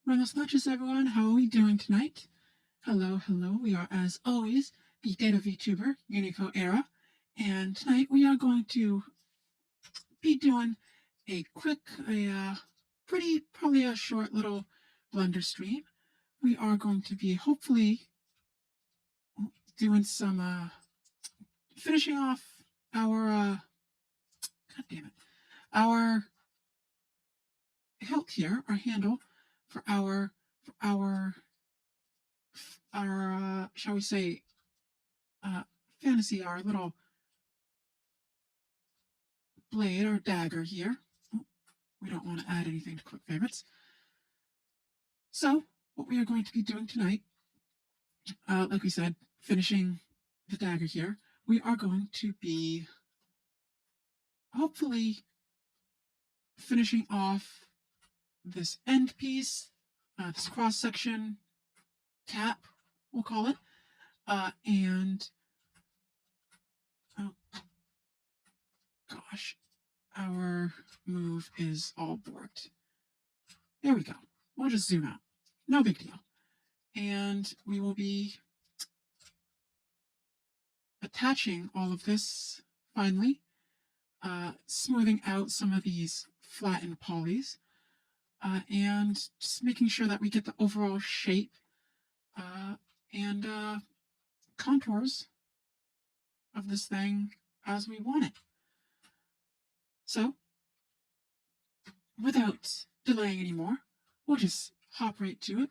Buenas noches, everyone. How are we doing tonight? Hello, hello. We are, as always, the Data VTuber, Unico Era. And tonight we are going to be doing a quick, probably a short little Blender stream. We are going to be hopefully doing some, finishing off our, god damn it, our hilt here, our handle for our shall we say, fantasy, our little blade or dagger here. Oh, we don't want to add anything to quick favorites. So what we are going to be doing tonight, like we said, finishing the dagger here, we are going to be hopefully finishing off this end piece, this cross section cap, we'll call it, and oh gosh, our move is all borked. There we go. We'll just zoom out. No big deal. And we will be attaching all of this finally, smoothing out some of these flattened polys, and just making sure that we get the overall shape and contours of this thing as we want it. So, without delaying anymore, we'll just hop right to it.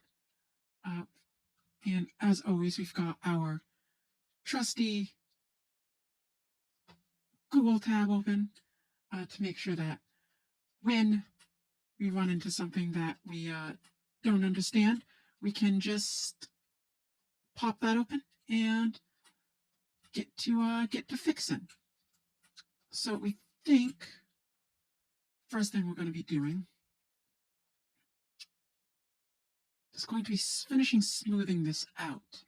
And as always, we've got our trusty Google tab open to make sure that when we run into something that we don't understand, we can just pop that open and get to fixing. So we think first thing we're going to be doing is going to be finishing smoothing this out.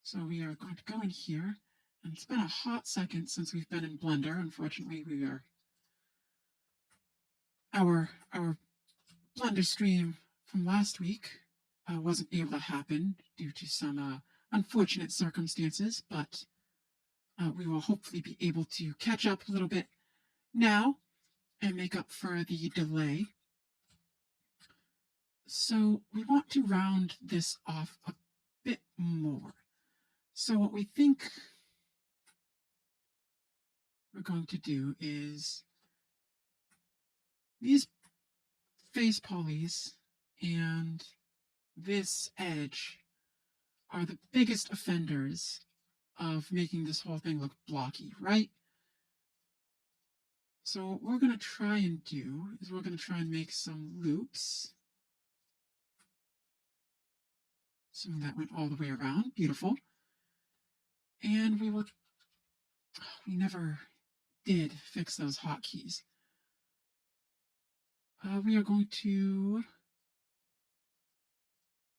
So we are going to go in here, and it's been a hot second since we've been in Blender. Unfortunately, our Blender stream from last week wasn't able to happen due to some unfortunate circumstances, but we will hopefully be able to catch up a little bit now and make up for the delay. So we want to round this off a bit more. So what we think we're going to do is these face polys and this edge are the biggest offenders of making this whole thing look blocky, right? So what we're going to try and do is we're going to try and make some loops. So that went all the way around. Beautiful. And we never did fix those hotkeys. We are going to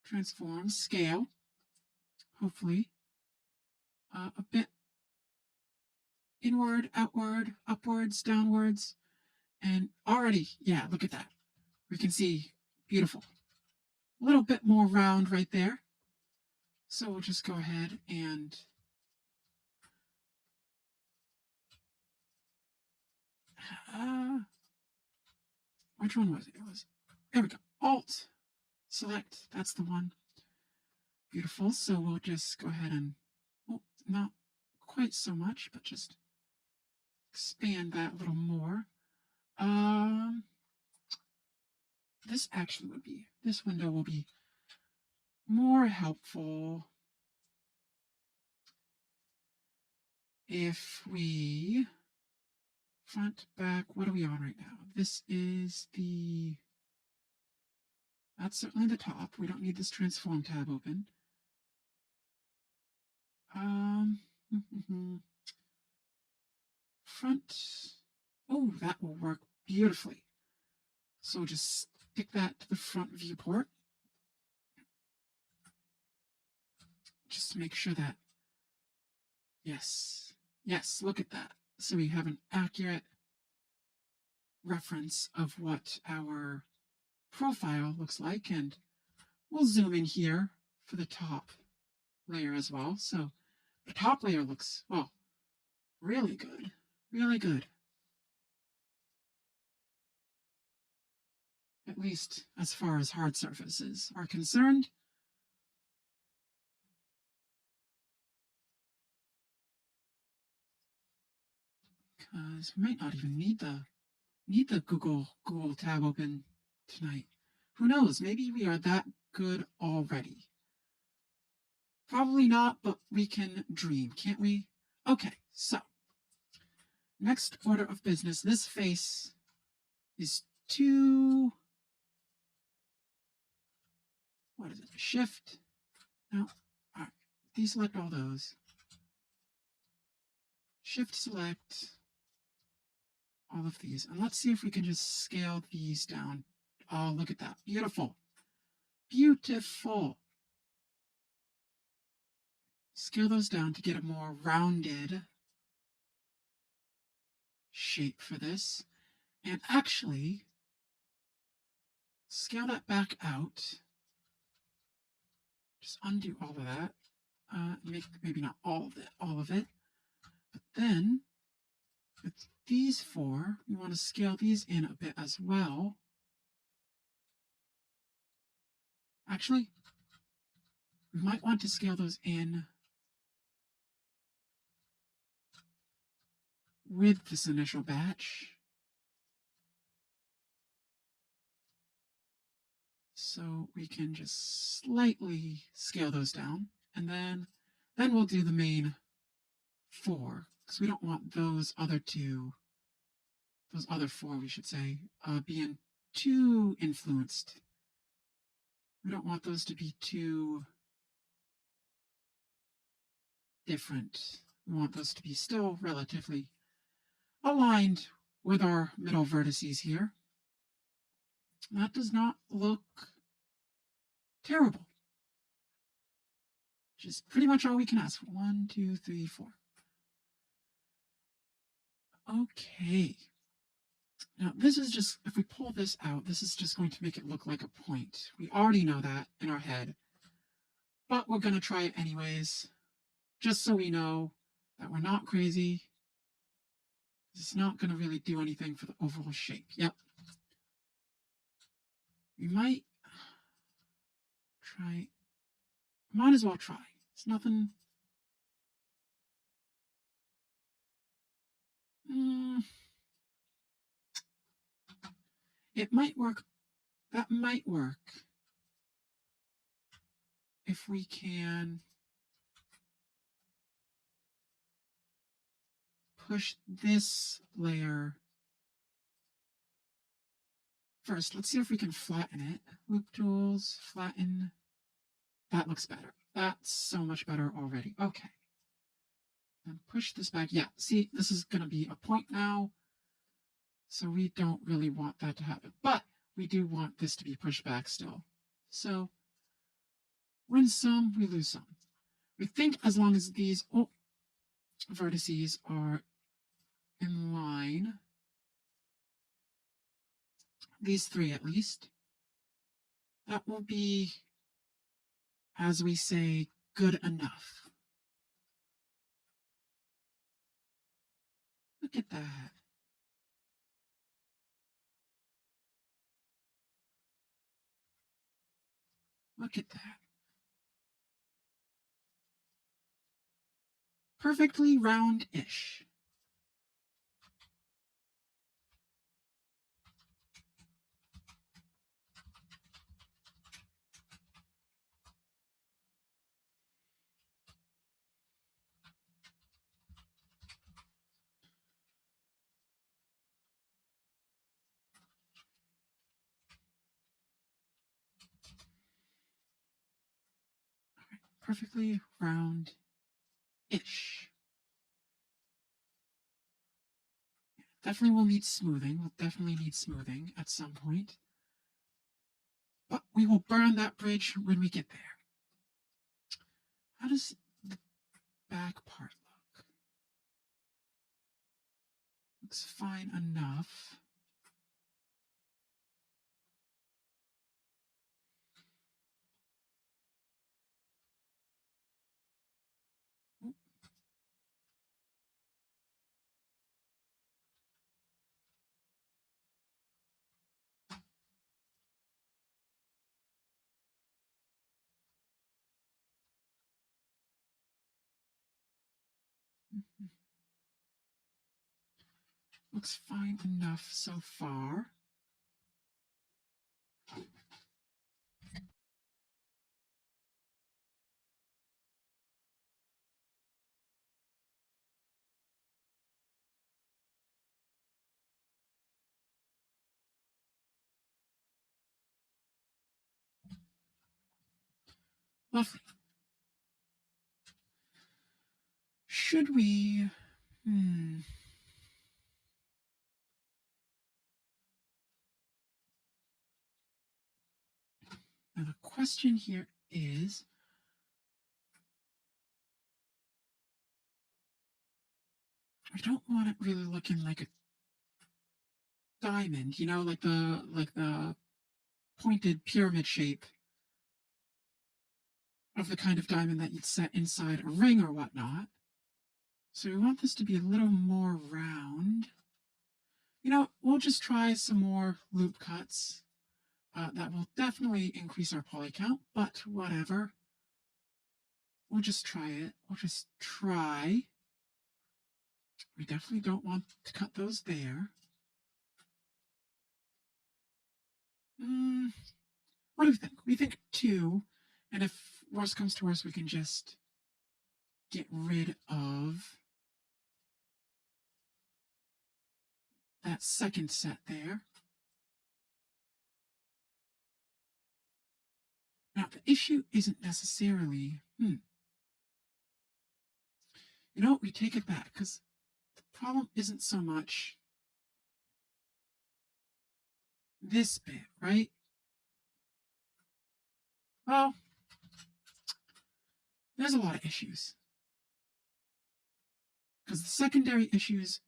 transform, scale, hopefully, a bit inward, outward, upwards, downwards, and already, yeah, look at that. We can see, beautiful. A little bit more round right there. So we'll just go ahead and which one was it? There we go. Alt, select, that's the one. Beautiful. So we'll just go ahead and, oh, not quite so much, but just expand that a little more. This window will be more helpful if we front, back, what are we on right now? This is that's certainly the top. We don't need this transform tab open. Front, oh, that will work beautifully. So just stick that to the front viewport. Just to make sure that, yes, look at that. So we have an accurate reference of what our profile looks like, and we'll zoom in here for the top layer as well. So the top layer looks, well, really good, really good. At least as far as hard surfaces are concerned. Because we might not even need the Google tab open tonight. Who knows? Maybe we are that good already. Probably not, but we can dream, can't we? Okay, so next order of business. This face is too, what is it? Shift. No. All right. Deselect all those. Shift select all of these. And let's see if we can just scale these down. Oh, look at that. Beautiful. Beautiful. Scale those down to get a more rounded shape for this. And actually, scale that back out. Just undo all of that. Maybe not all of it. But then, with these four, we want to scale these in a bit as well. Actually, we might want to scale those in with this initial batch. So we can just slightly scale those down, and then we'll do the main four, because we don't want those other four, we should say, being too influenced. We don't want those to be too different. We want those to be still relatively aligned with our middle vertices here. That does not look terrible. Which is pretty much all we can ask for. 1, 2, 3, 4. Okay. Now, this is just, if we pull this out, this is just going to make it look like a point. We already know that in our head, but we're going to try it anyways, just so we know that we're not crazy. It's not going to really do anything for the overall shape. Yep. We might try, might as well try. It's nothing. It might work. That might work if we can push this layer first. Let's see if we can flatten it. Loop tools, flatten. That looks better. That's so much better already. Okay. And push this back. Yeah, see, this is going to be a point now. So we don't really want that to happen. But we do want this to be pushed back still. So win some, we lose some. We think as long as these vertices are in line, these three at least, that will be, as we say, good enough. Look at that. Look at that. Perfectly round-ish. Perfectly round-ish. Definitely will need smoothing. We'll definitely need smoothing at some point. But we will burn that bridge when we get there. How does the back part look? Looks fine enough. Looks fine enough so far. Lovely. Should we... Now the question here is, I don't want it really looking like a diamond, you know, like the pointed pyramid shape of the kind of diamond that you'd set inside a ring or whatnot. So we want this to be a little more round. You know, we'll just try some more loop cuts. That will definitely increase our poly count, but whatever. We'll just try it. We'll just try. We definitely don't want to cut those there. What do we think? We think 2, and if worst comes to worst, we can just get rid of that second set there. Now, the issue isn't necessarily, you know, we take it back, because the problem isn't so much this bit, right? Well, there's a lot of issues. Because the secondary issues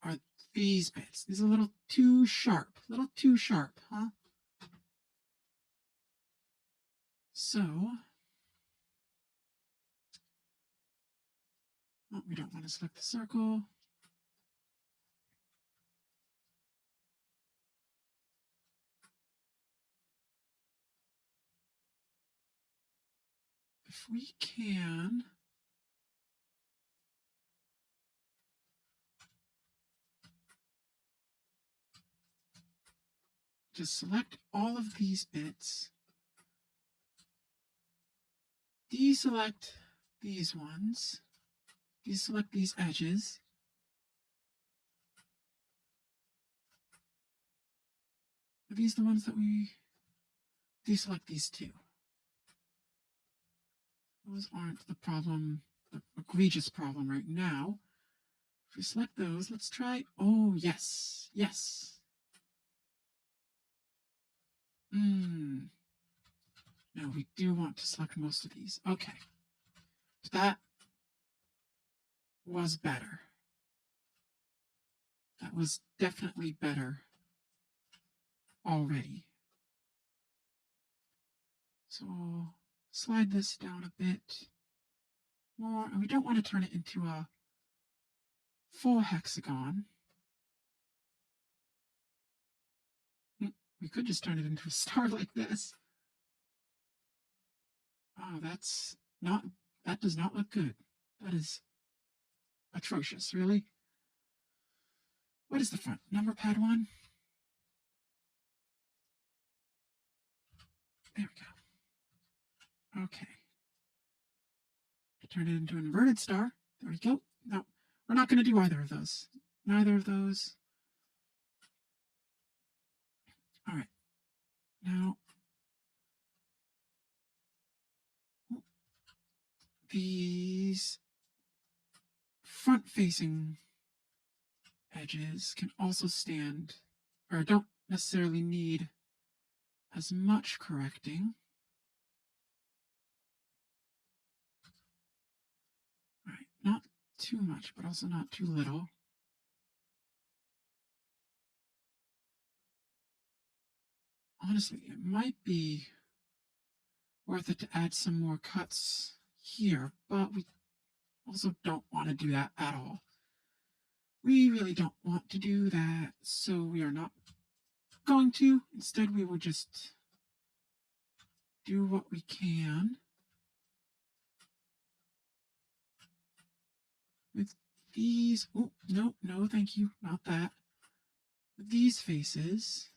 are these bits. These are a little too sharp. Huh? So, we don't want to select the circle. If we can just select all of these bits, deselect these ones, deselect these edges, are these the ones that we deselect? These 2? Those aren't the problem, the egregious problem right now. If we select those, let's try, oh yes, yes. No, we do want to select most of these. Okay. That was better. That was definitely better already. So slide this down a bit more. And we don't want to turn it into a full hexagon. We could just turn it into a star like this. Oh, that does not look good. That is atrocious, really. What is the front? Number pad 1? There we go. Okay. Turn it into an inverted star. There we go. No, we're not going to do either of those. Neither of those. All right. Now, these front-facing edges can also stand, or don't necessarily need as much correcting. All right, not too much, but also not too little. Honestly, it might be worth it to add some more cuts here, but we also don't want to do that at all. We really don't want to do that, so we are not going to. Instead, we will just do what we can with these. Oh, no, no, thank you. Not that. These faces.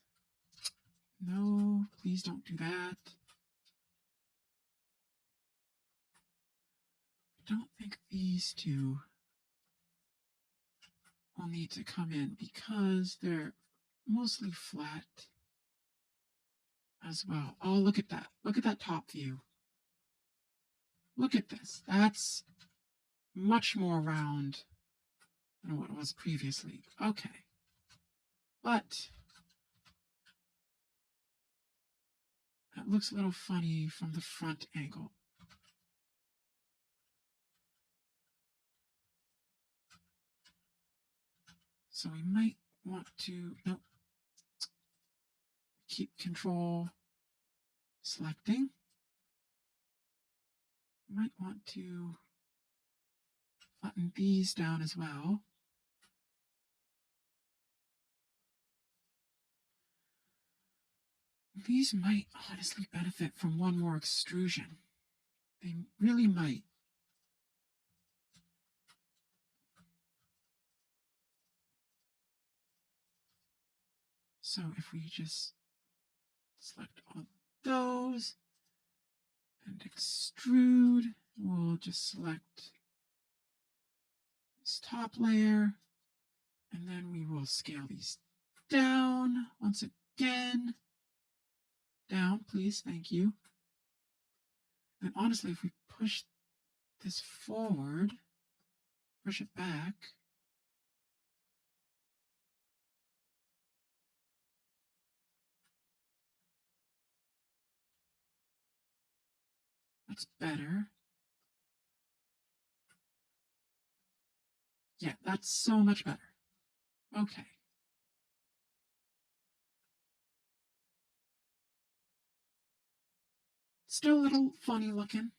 No, please don't do that. I don't think these two will need to come in because they're mostly flat as well. Oh, look at that. Look at that top view. Look at this. That's much more round than what it was previously. Okay. But that looks a little funny from the front angle. So we might want to, nope, keep control selecting. Might want to button these down as well. These might honestly benefit from one more extrusion. They really might. So if we just select all those and extrude, we'll just select this top layer, and then we will scale these down once again. Down, please, thank you. And honestly, if we push this forward, push it back, that's better. Yeah, that's so much better. Okay. Still a little funny looking,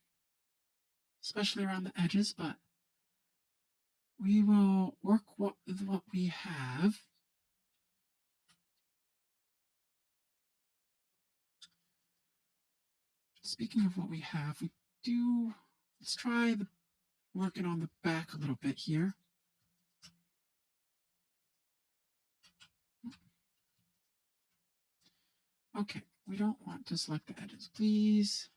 especially around the edges, but we will work with what we have. Speaking of what we have, let's try working on the back a little bit here. Okay, we don't want to select the edges. Please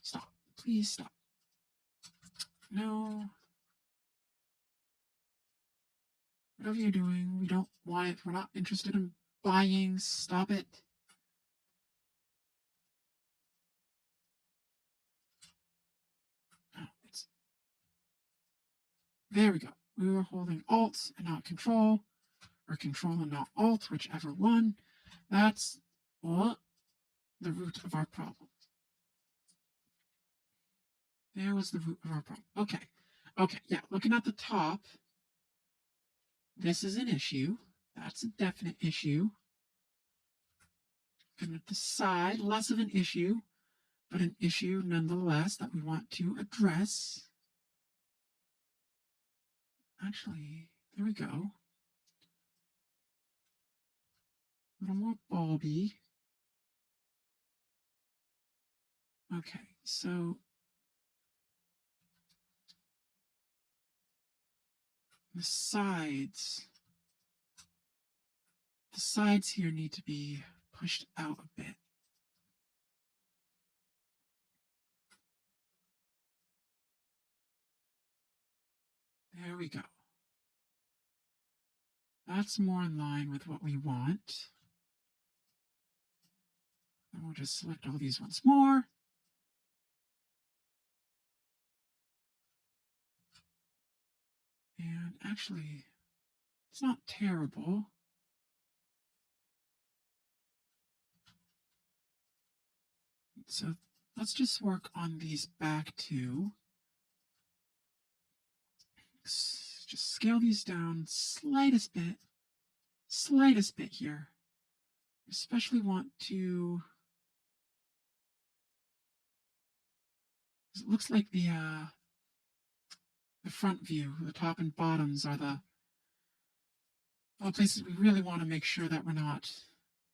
stop. Please stop. No. Whatever you're doing, we don't want it. We're not interested in buying. Stop it. Oh, there we go. We were holding Alt and not Control, or Control and not Alt, whichever one. That's the root of our problem. There was the root of our problem. Okay. Okay, yeah, looking at the top, this is an issue. That's a definite issue. And at the side, less of an issue, but an issue nonetheless that we want to address. Actually, there we go. A little more bulby. Okay, so the sides here need to be pushed out a bit. There we go. That's more in line with what we want. And we'll just select all these once more. And actually, it's not terrible. So let's just work on these back two. Just scale these down slightest bit here. Especially want to. It looks like the front view, the top and bottoms are the places we really want to make sure that we're not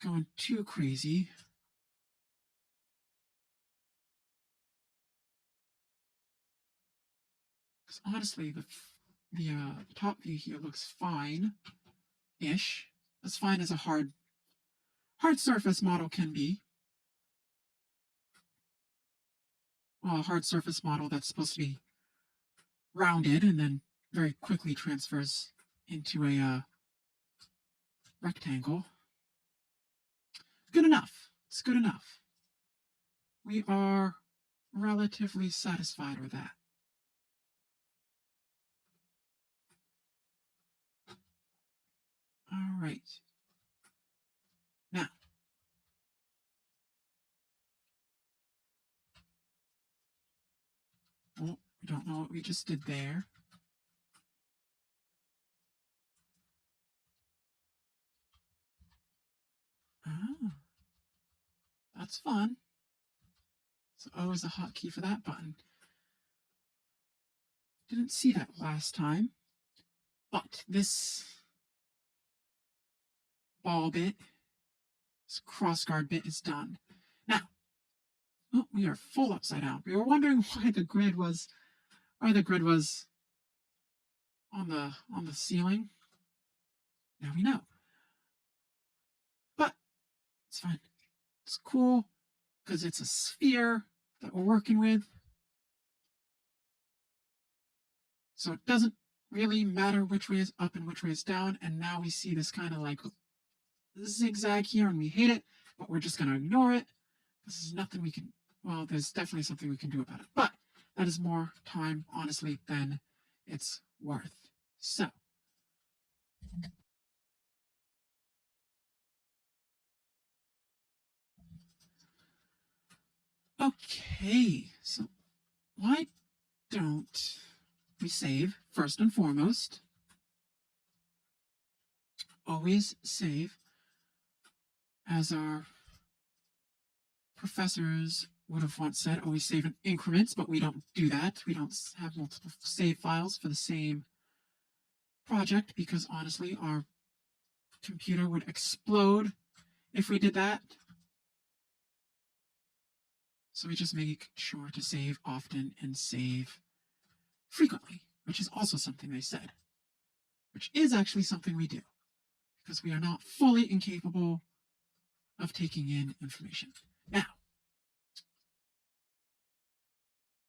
going too crazy. Because honestly, the top view here looks fine-ish. As fine as a hard surface model can be. Well, a hard surface model that's supposed to be rounded and then very quickly transfers into a rectangle. Good enough. It's good enough. We are relatively satisfied with that. All right. Now, oh, we don't know what we just did there. Ah, that's fun. So O is a hotkey for that button. Didn't see that last time. But this ball bit, this crossguard bit is done. Now, oh, we are full upside down. We were wondering why the grid was on the ceiling. Now we know. But it's fine. It's cool because it's a sphere that we're working with. So it doesn't really matter which way is up and which way is down. And now we see this kind of like zigzag here and we hate it, but we're just going to ignore it. This is nothing we can, well, there's definitely something we can do about it, but that is more time, honestly, than it's worth. So, okay, so why don't we save first and foremost? Always save, as our professors would have once said, always save in increments, but we don't do that. We don't have multiple save files for the same project because honestly, our computer would explode if we did that. So we just make sure to save often and save frequently, which is also something they said, which is actually something we do because we are not fully incapable of taking in information. Now,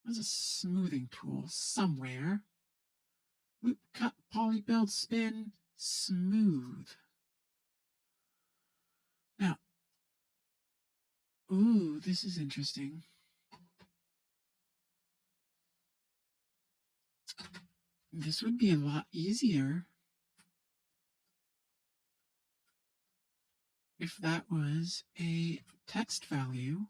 there's a smoothing tool somewhere. Loop, cut, poly, build, spin, smooth. Now, ooh, this is interesting. This would be a lot easier if that was a text value.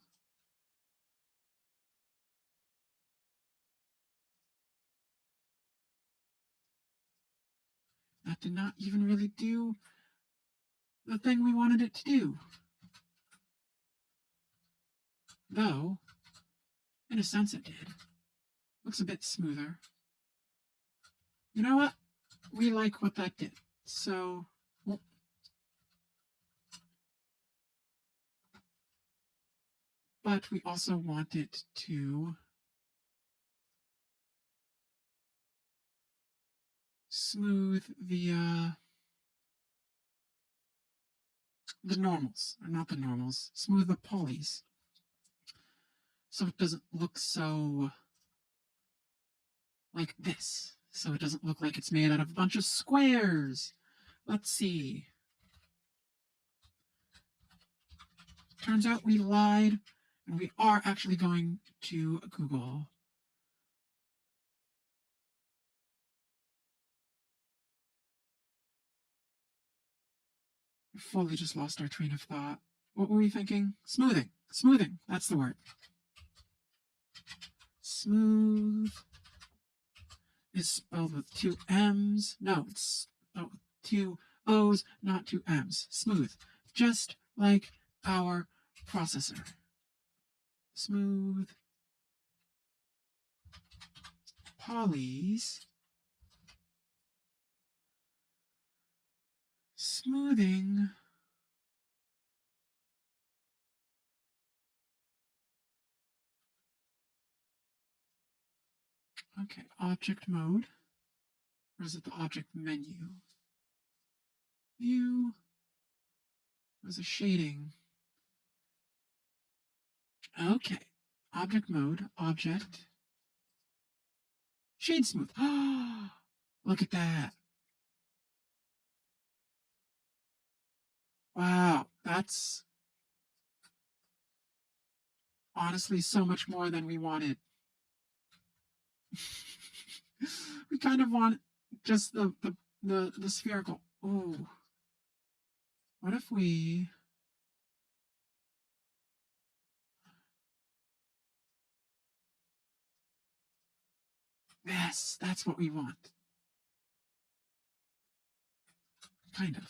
That did not even really do the thing we wanted it to do. Though, in a sense it did. Looks a bit smoother. You know what? We like what that did. So, well, but we also want it to smooth the normals, or not the normals, smooth the polys. So it doesn't look so like this. So it doesn't look like it's made out of a bunch of squares. Let's see. Turns out we lied, and we are actually going to Google. We fully just lost our train of thought. What were we thinking? Smoothing. Smoothing. That's the word. Smooth is spelled with two M's. No, it's spelled with two O's, not two M's. Smooth. Just like our processor. Smooth. Polys. Smoothing. Okay, object mode. Or is it the object menu? View. There's a shading. Okay. Object mode, object, shade smooth. Look at that. Wow, that's honestly so much more than we wanted. We kind of want just the spherical. Ooh. What if we Yes, that's what we want. Kind of.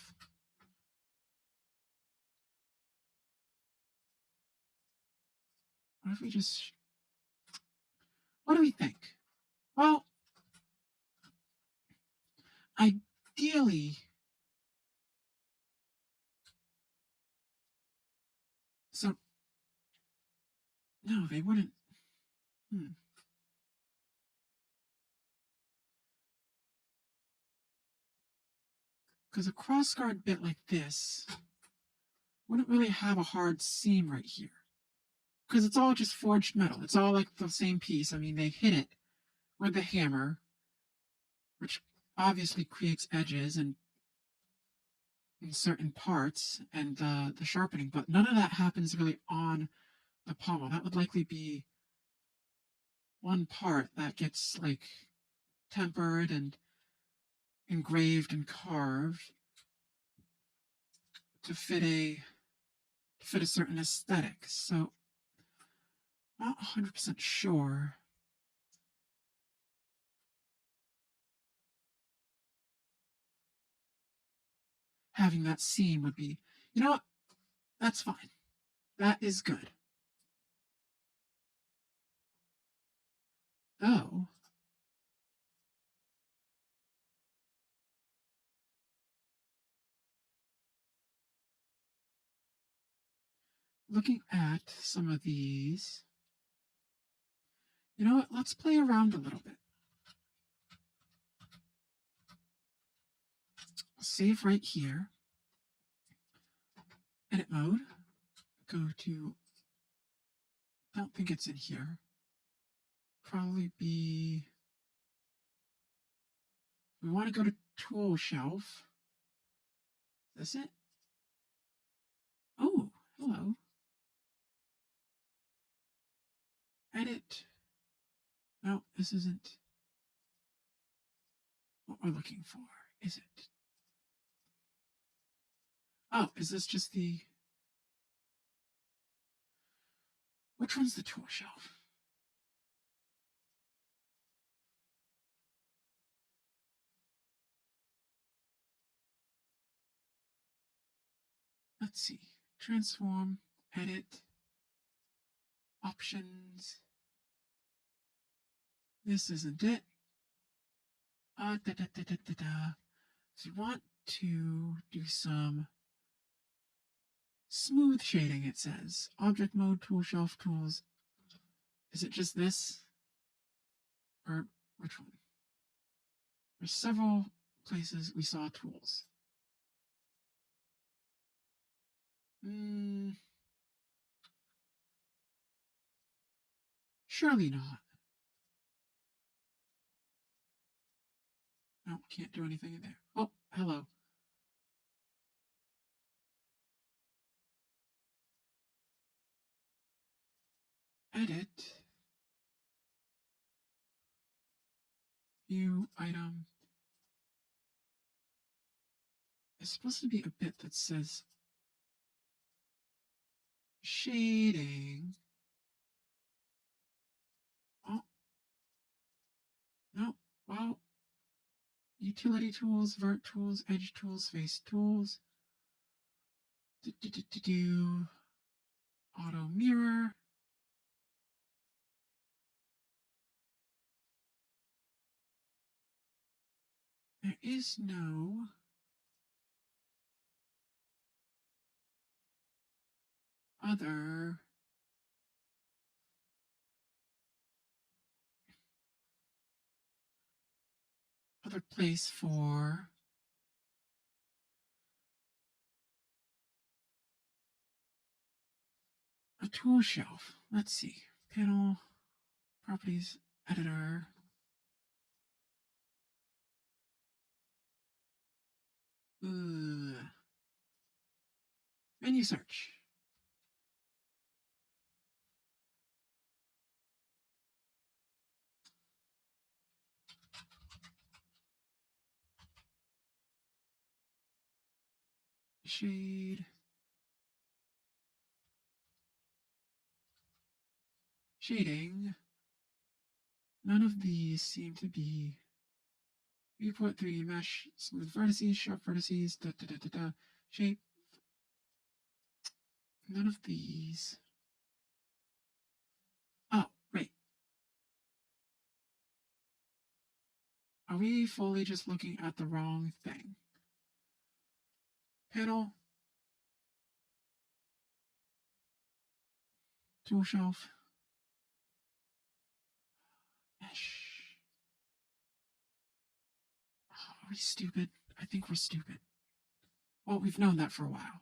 What if we just what do we think? Well, ideally, so no, they wouldn't. Hmm. Because a crossguard bit like this wouldn't really have a hard seam right here. Because it's all just forged metal. It's all like the same piece. I mean, they hit it with the hammer, which obviously creates edges and in certain parts and the sharpening, but none of that happens really on the pommel. That would likely be one part that gets like tempered and engraved and carved to fit a certain aesthetic. So not 100% sure. Having that seam would be, you know what? That's fine. That is good. Oh, looking at some of these, you know what? Let's play around a little bit. Save right here. Edit mode. Go to, I don't think it's in here. Probably be, we want to go to tool shelf. Is this it? Oh, hello. Edit. No, this isn't what we're looking for, is it? Oh, is this just the, which one's the tool shelf? Let's see. Transform, edit, options. This isn't it. Da, da, da, da, da, da. So you want to do some smooth shading, it says. Object mode, tool shelf, tools. Is it just this? Or which one? There's several places we saw tools. Surely not. No, can't do anything in there. Oh, hello. Edit. View item. It's supposed to be a bit that says shading. Oh, no. Well, utility tools, vert tools, edge tools, face tools. Do auto mirror. There is no other other place for a tool shelf. Let's see. Panel, properties, editor. Menu search. Shade. Shading. None of these seem to be viewport 3D mesh, smooth vertices, sharp vertices, shape. None of these. Oh, wait. Are we fully just looking at the wrong thing? Panel. Tool shelf. Mesh. Oh, are we stupid? I think we're stupid. Well, we've known that for a while.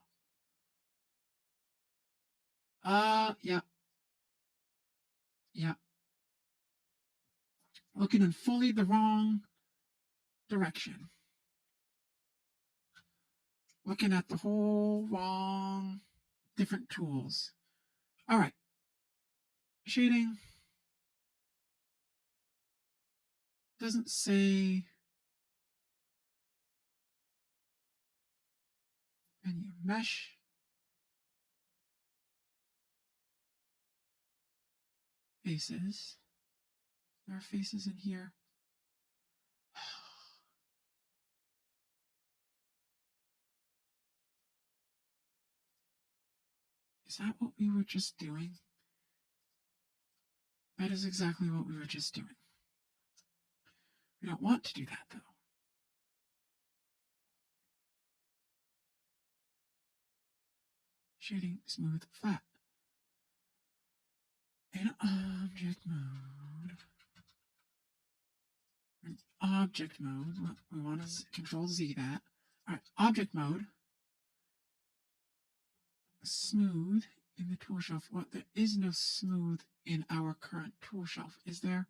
Yeah. Yeah. Looking in fully the wrong direction. Looking at the whole wrong different tools. All right. Shading. Doesn't say menu. Mesh. Faces. There are faces in here. Is that what we were just doing? That is exactly what we were just doing. We don't want to do that, though. Shading, smooth, flat. In object mode. In object mode, we want to control Z that. All right, object mode. Smooth in the tool shelf. Well, there is no smooth in our current tool shelf, is there?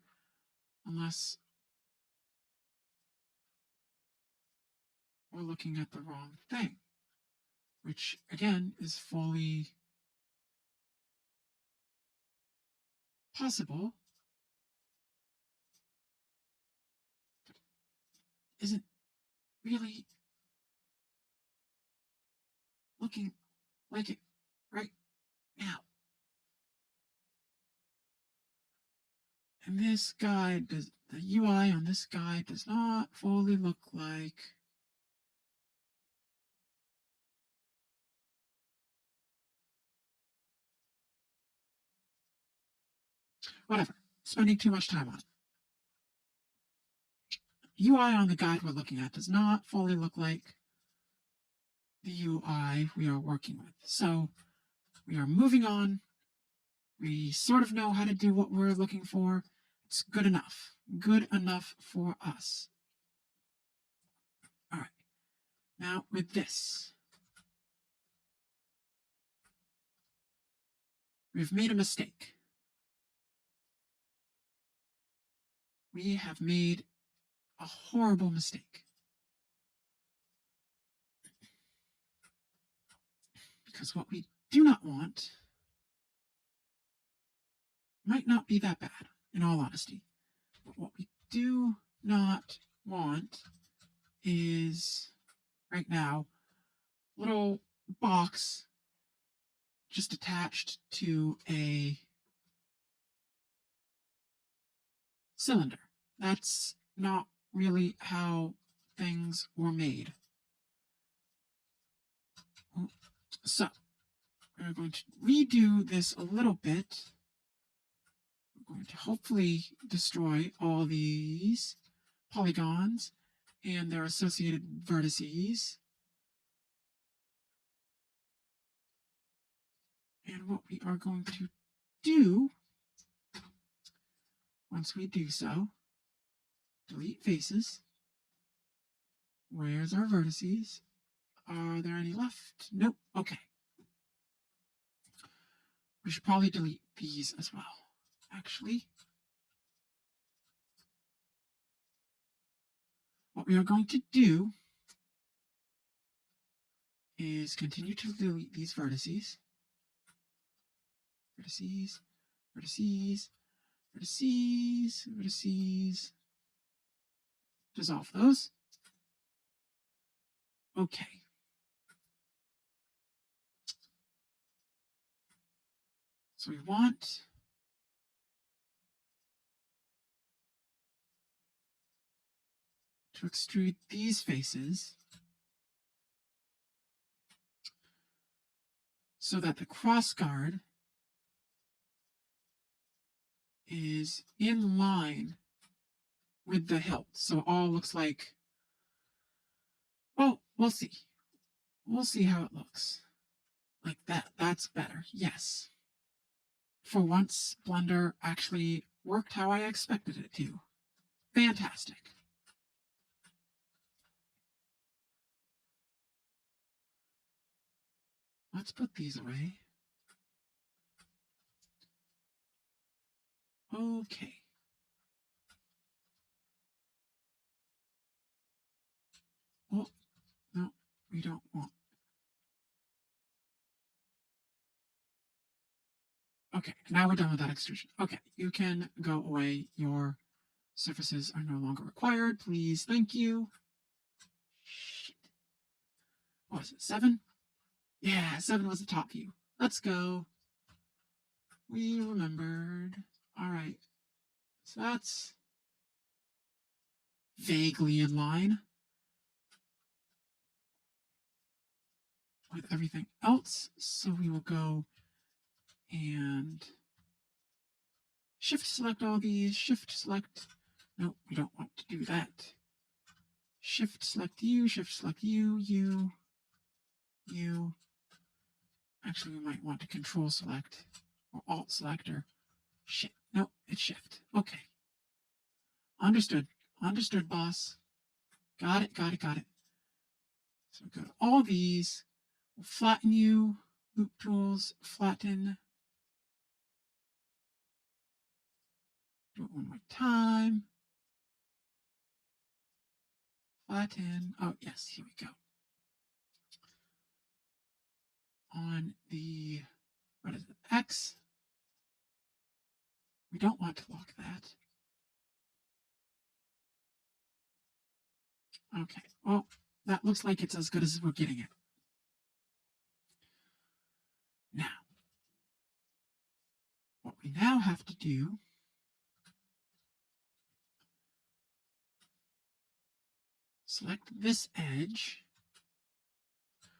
Unless we're looking at the wrong thing, which again is fully possible. Isn't really looking like it right now. And this guide does, the UI on this guide does not fully look like whatever. Spending too much time on it. UI on the guide we're looking at does not fully look like the UI we are working with. So we are moving on. We sort of know how to do what we're looking for. It's good enough. Good enough for us. All right. Now with this, we've made a mistake. We have made a horrible mistake. Because what we do not want might not be that bad, in all honesty. But what we do not want is, right now, little box just attached to a cylinder. That's not really how things were made. So, we're going to redo this a little bit. We're going to hopefully destroy all these polygons and their associated vertices. And what we are going to do, once we do so, delete faces, Where's our vertices? Are there any left? Nope. Okay. We should probably delete these as well. Actually, what we are going to do is continue to delete these vertices. Vertices, vertices, vertices, vertices. Dissolve those. Okay. So we want to extrude these faces so that the crossguard is in line with the hilt. So it all looks like, well, we'll see. We'll see how it looks. Like that. That's better. Yes. For once, Blender actually worked how I expected it to. Fantastic. Let's put these away. Okay. Oh, no, we don't want. Okay, now we're done with that extrusion. Okay, you can go away. Your surfaces are no longer required. Please, thank you. Shit. What was it, 7? Yeah, 7 was the top view. Let's go. We remembered. All right. So that's vaguely in line with everything else. So we will go and shift select all these. Shift select. No, we don't want to do that. Shift select you. Shift select you. You. Actually, we might want to control select or alt selector. Shit. No, it's shift. Okay. Understood. Understood, boss. Got it, got it, got it. So we go to all these. We'll flatten you. Loop tools. Flatten. Do it one more time. Flatten. Oh, yes, here we go. On the, what is it, X. We don't want to lock that. Okay, well, that looks like it's as good as we're getting it. Now, what we now have to do select this edge.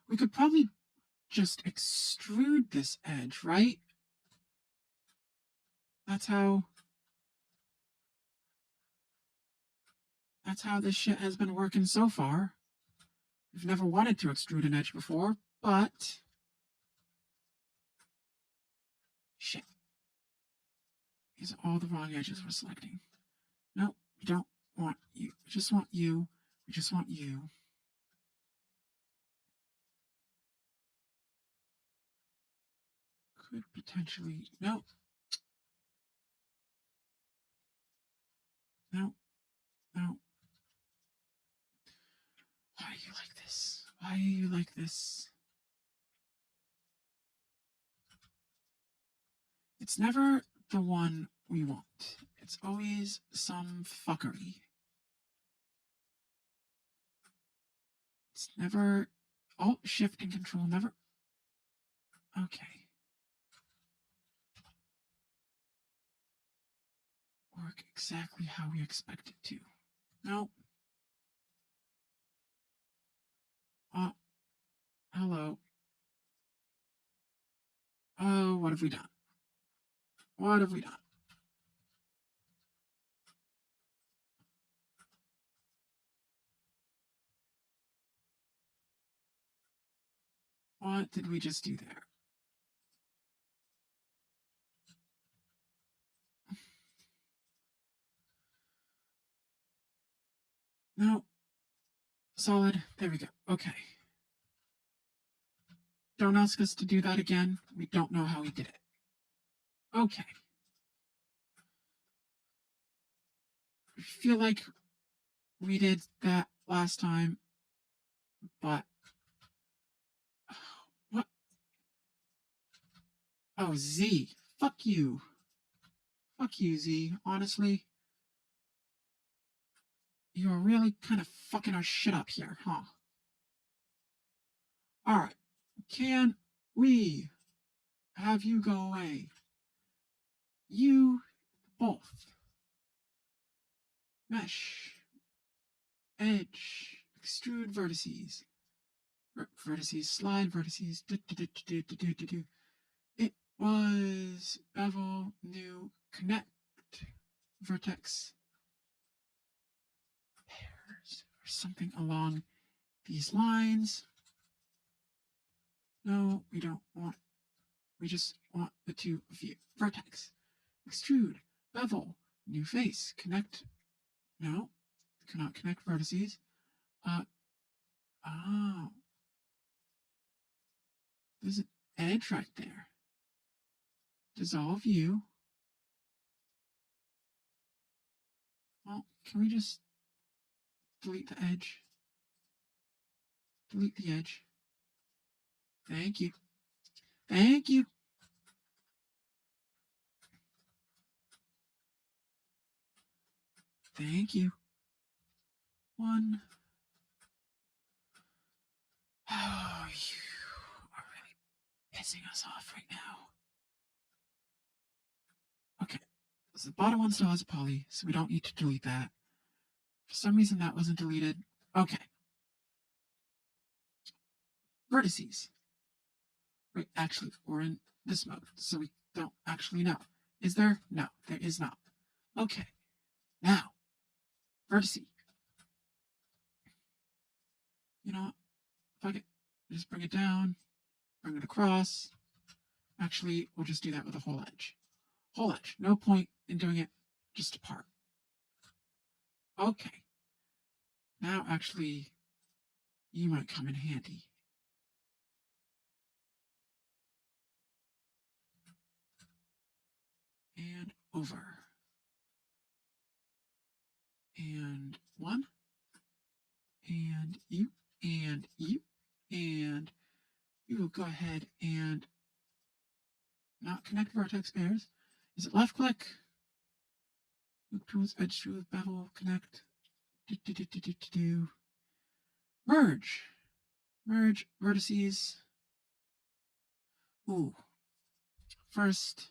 We could probably just extrude this edge, right? That's how this shit has been working so far. We've never wanted to extrude an edge before, but shit. These are all the wrong edges we're selecting. No, we don't want you. We just want you. We just want you. Could potentially, no. No, no. Why are you like this? Why are you like this? It's never the one we want. It's always some fuckery. It's never Alt, Shift, and Control. Never. Okay. Work exactly how we expect it to. Nope. Hello. Oh, what have we done? What have we done? What did we just do there? No. solid. There we go. Okay. Don't ask us to do that again. We don't know how we did it. Okay. I feel like we did that last time, but what? Oh, Z. Fuck you. Fuck you, Z. Honestly, you're really kind of fucking our shit up here, huh? Alright. Can we have you go away? You both. Mesh. Edge. Extrude vertices. Vertices. Slide vertices. It was bevel new connect vertex pairs or something along these lines. No, we don't want. We just want the two of you. Vertex. Extrude. Bevel. New face. Connect. No. Cannot connect vertices. Oh. There's an edge right there. Dissolve you. Well, can we just delete the edge? Delete the edge. Thank you. Thank you. Thank you. One. Oh, you are really pissing us off right now. Okay. So the bottom one still has a poly, so we don't need to delete that. For some reason that wasn't deleted. Okay. Vertices. Wait, actually, we're in this mode, so we don't actually know. Is there? No, there is not. Okay. Now, vertice. You know what? Fuck it. Just bring it down, bring it across. Actually, we'll just do that with a whole edge. Whole edge. No point in doing it just apart. Okay. Now, actually, you might come in handy. And over. And one. And you. And you. And we will go ahead and not connect vertex pairs. Is it left click? Loop tools, edge tools, bevel, connect. Merge. Merge vertices. Ooh. First,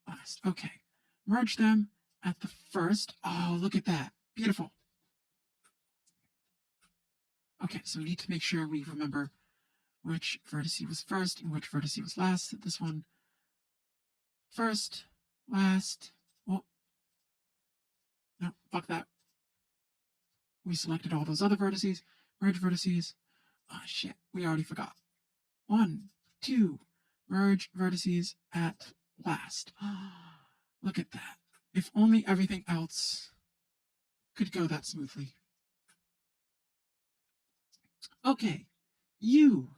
last. Okay. Merge them at the first. Oh, look at that. Beautiful. Okay, so we need to make sure we remember which vertice was first and which vertice was last. So this one first, last. Oh, no, fuck that. We selected all those other vertices. Merge vertices. Oh, shit. We already forgot. 1, 2. Merge vertices at last. Look at that. If only everything else could go that smoothly. Okay. You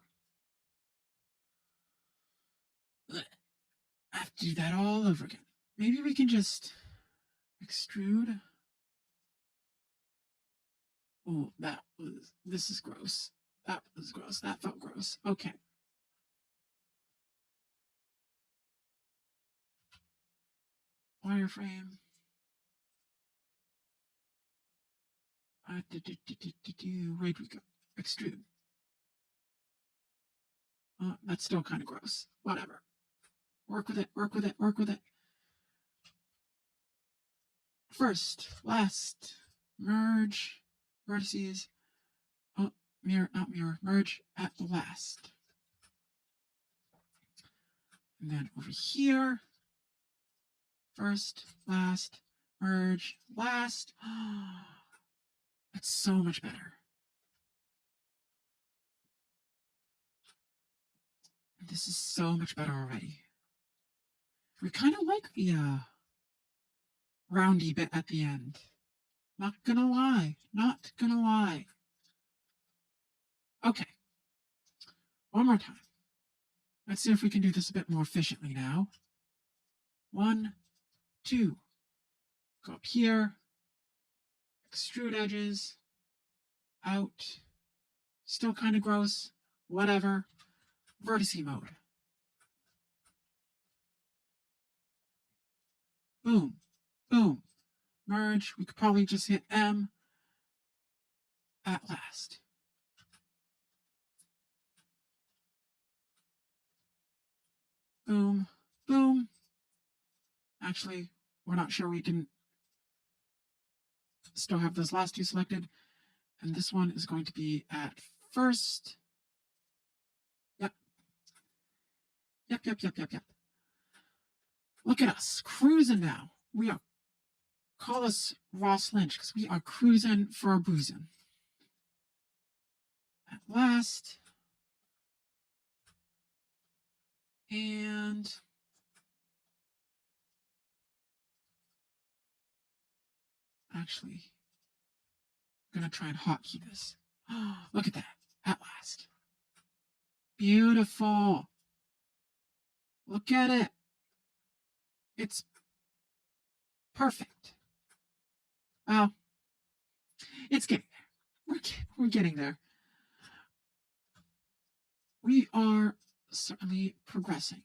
have to do that all over again. Maybe we can just extrude. Oh, this is gross. That was gross. That felt gross. Okay. Wireframe. Where do we go? Extrude. That's still kind of gross. Whatever. Work with it. Work with it. Work with it. First, last, merge vertices. Oh, mirror, not mirror. Merge at the last. And then over here, first, last, merge, last. That's so much better. This is so much better already. We kind of like the roundy bit at the end. Not gonna lie. Not gonna lie. Okay, one more time. Let's see if we can do this a bit more efficiently now. 1, 2. Go up here. Extrude edges. Out. Still kind of gross. Whatever. Vertice mode. Boom. Boom. Merge. We could probably just hit M. At last. Boom. Boom. Actually, we're not sure we didn't still have those last two selected. And this one is going to be at first. Yep. Yep. Look at us, cruising now. We are, call us Ross Lynch, because we are cruising for a boozing. At last. And actually, I'm going to try and hotkey this. Oh, look at that. At last. Beautiful. Look at it. It's perfect. Well, it's getting there. We're getting there. We are certainly progressing.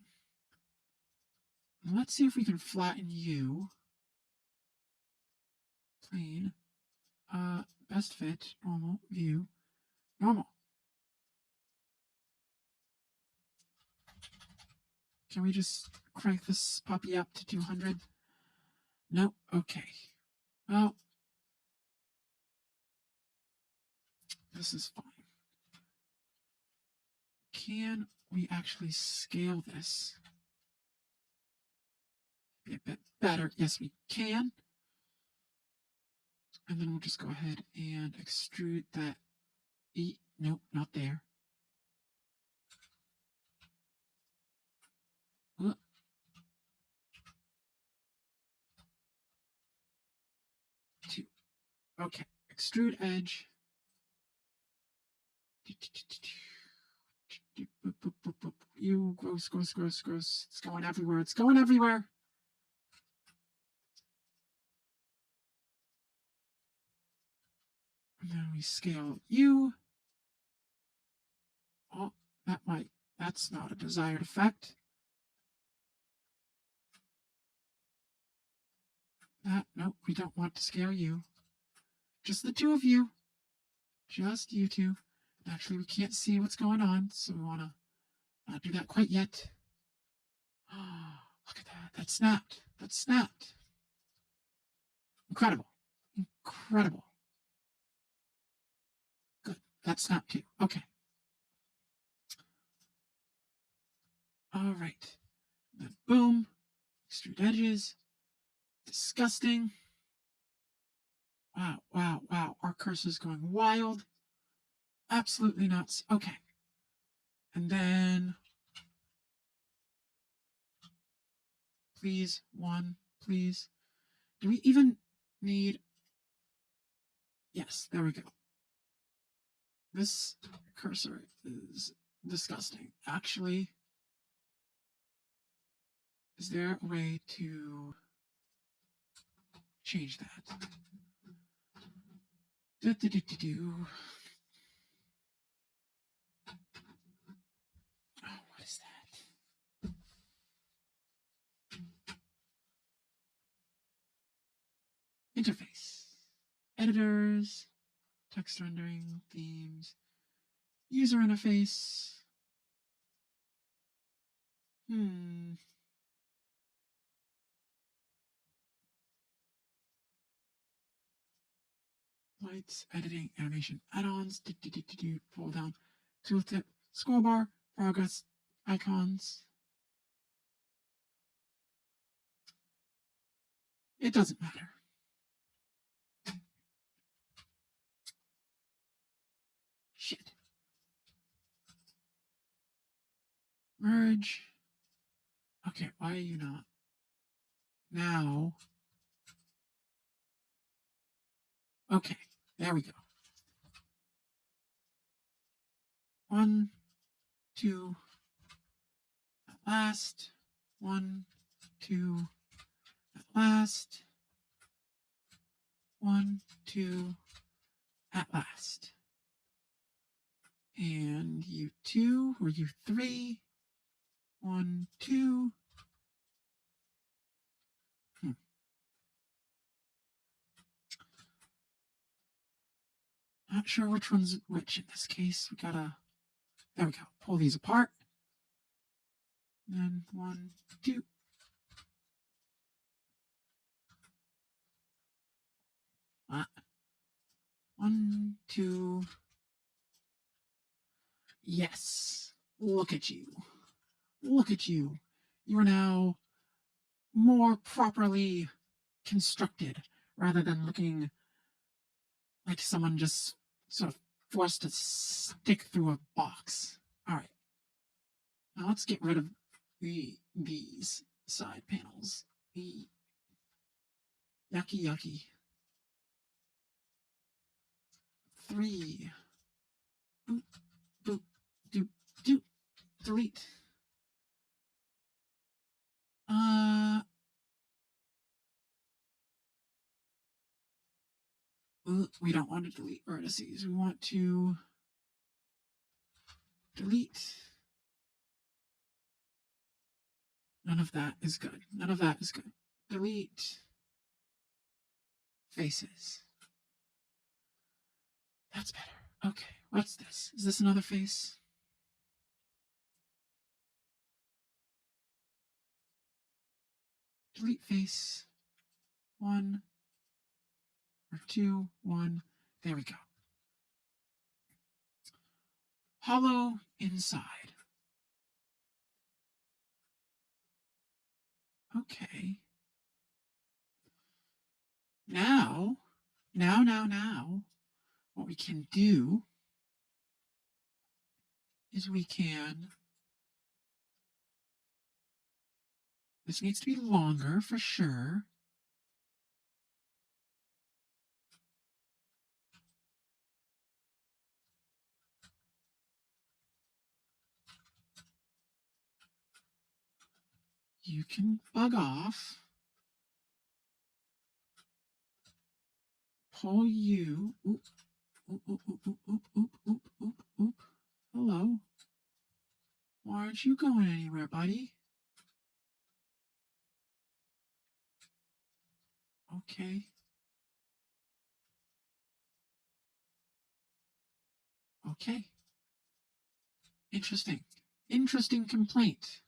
Let's see if we can flatten you. Plane. Best fit, normal, view, normal. Can we just crank this puppy up to 200? Nope. Okay. Well, this is fine. Can we actually scale this? Be a bit better. Yes, we can. And then we'll just go ahead and extrude that. Nope, not there. Two. Okay. Extrude edge. You gross. It's going everywhere. It's going everywhere. And then we scale you. Oh, that's not a desired effect. Nope, we don't want to scale you. Just the two of you. Just you two. Actually, we can't see what's going on, so we want to not do that quite yet. Oh, look at that. That snapped. That snapped. Incredible. Incredible. Good. That snapped too. Okay. All right. Then boom. Extrude edges. Disgusting. Wow. Our cursor's going wild. Absolutely nuts. Okay. And then, please, one, please. Do we even need, yes, there we go. This cursor is disgusting. Actually, is there a way to change that? Oh, what is that? Interface. Editors. Text rendering. Themes. User interface. Lights, editing, animation, add-ons, pull down, tooltip, scroll bar, progress, icons. It doesn't matter. Shit. Merge. Okay, why are you not? Now. Okay, there we go. 1, 2, at last. 1, 2, at last. 1, 2, at last. And U2 or U3. 1, 2. Not sure which one's which in this case. We gotta, there we go, pull these apart. And then 1, 2. Ah. 1, 2. Yes. Look at you. Look at you. You are now more properly constructed rather than looking like someone just sort of forced to stick through a box. All right. Now let's get rid of these side panels. Yucky, yucky. 3. Boop, boop, doop, doop. Delete. We don't want to delete vertices. We want to delete. None of that is good. None of that is good. Delete faces. That's better. Okay, what's this? Is this another face? Delete face. 1 or 2, 1. There we go. Hollow inside. Okay. Now, what we can do is we can, this needs to be longer for sure. You can bug off. Pull you. Oop, oop, oop, oop, oop, oop, oop, oop, oop, oop. Hello. Why aren't you going anywhere, buddy? Okay. Okay. Interesting. Interesting complaint.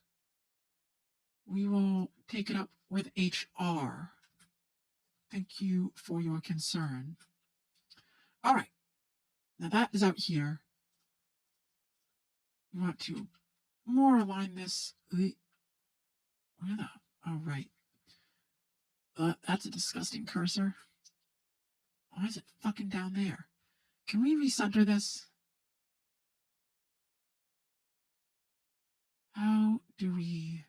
We will take it up with HR. Thank you for your concern. All right. Now that is out here. We want to more align this. Where the? All right. That's a disgusting cursor. Why is it fucking down there? Can we recenter this? How do we...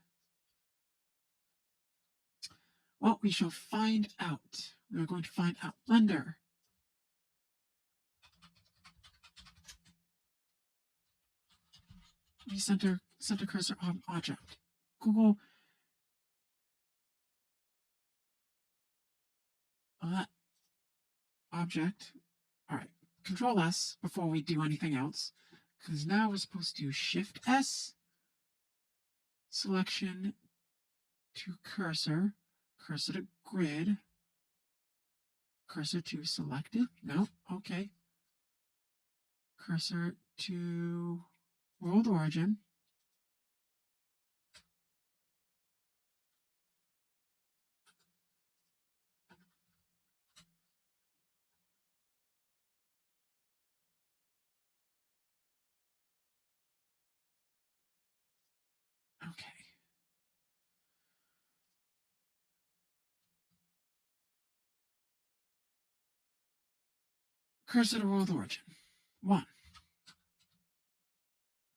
Well, we shall find out. We are going to find out. Blender. Recenter center cursor on object. Google. Object. All right. Control S before we do anything else. Because now we're supposed to Shift S. Selection to cursor. Cursor to grid. Cursor to selected. No. Okay. Cursor to world origin. Okay. Cursor to world origin. 1.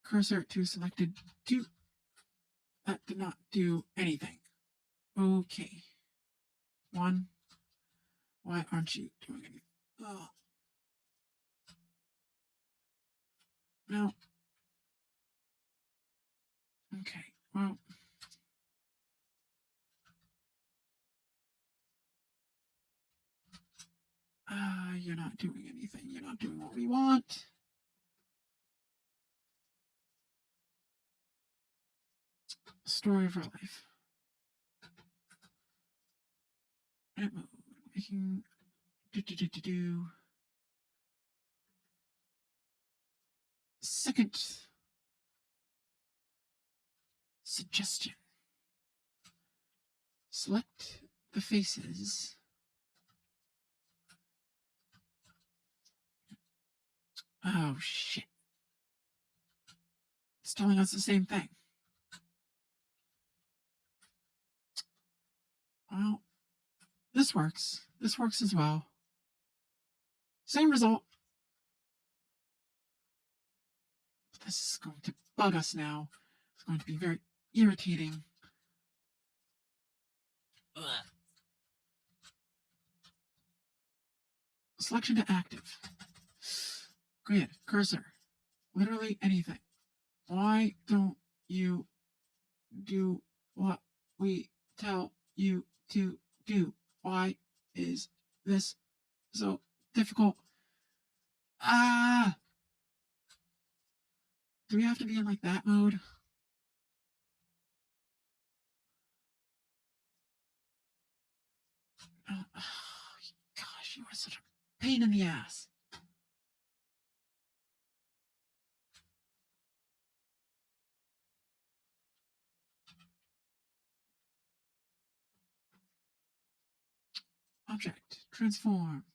Cursor to selected 2. That did not do anything. Okay. 1. Why aren't you doing anything? Oh. No. Well, you're not doing anything. You're not doing what we want. Story of our life. Edit mode. Making do. Second suggestion. Select the faces. Oh, shit. It's telling us the same thing. Well, this works. This works as well. Same result. This is going to bug us now. It's going to be very irritating. Ugh. Selection to active. Grid, cursor, literally anything. Why don't you do what we tell you to do? Why is this so difficult? Ah! Do we have to be in like that mode? Oh, gosh, you are such a pain in the ass. Object, transform.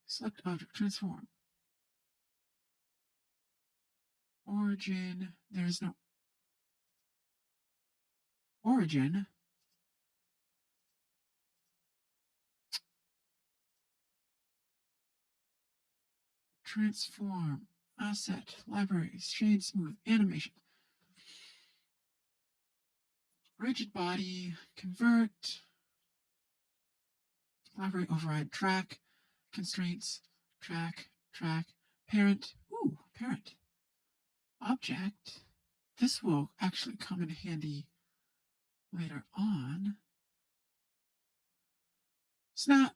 Select object, transform. Origin, there's no origin. Transform, asset, library, shade smooth, animation. Rigid body, convert, library override, track, constraints, track, parent. Ooh, parent. Object. This will actually come in handy later on. Snap.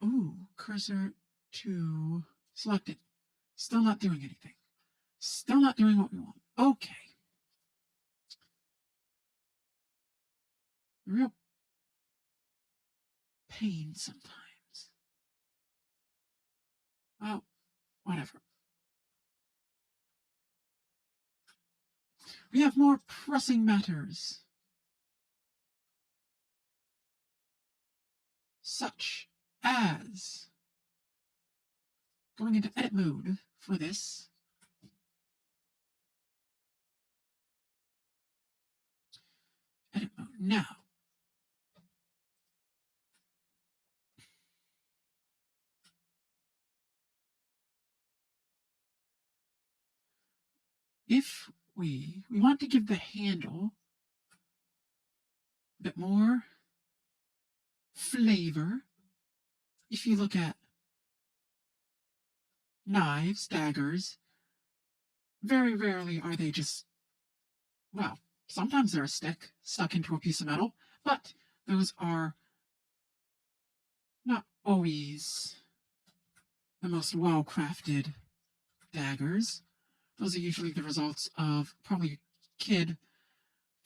Ooh, cursor to selected. Still not doing anything. Still not doing what we want. Okay. Real pain sometimes. Well, whatever. We have more pressing matters. Such as going into edit mode for this. Edit mode now. If we want to give the handle a bit more flavor. If you look at knives, daggers, very rarely are they just, well, sometimes they're a stick stuck into a piece of metal, but those are not always the most well-crafted daggers. Those are usually the results of probably a kid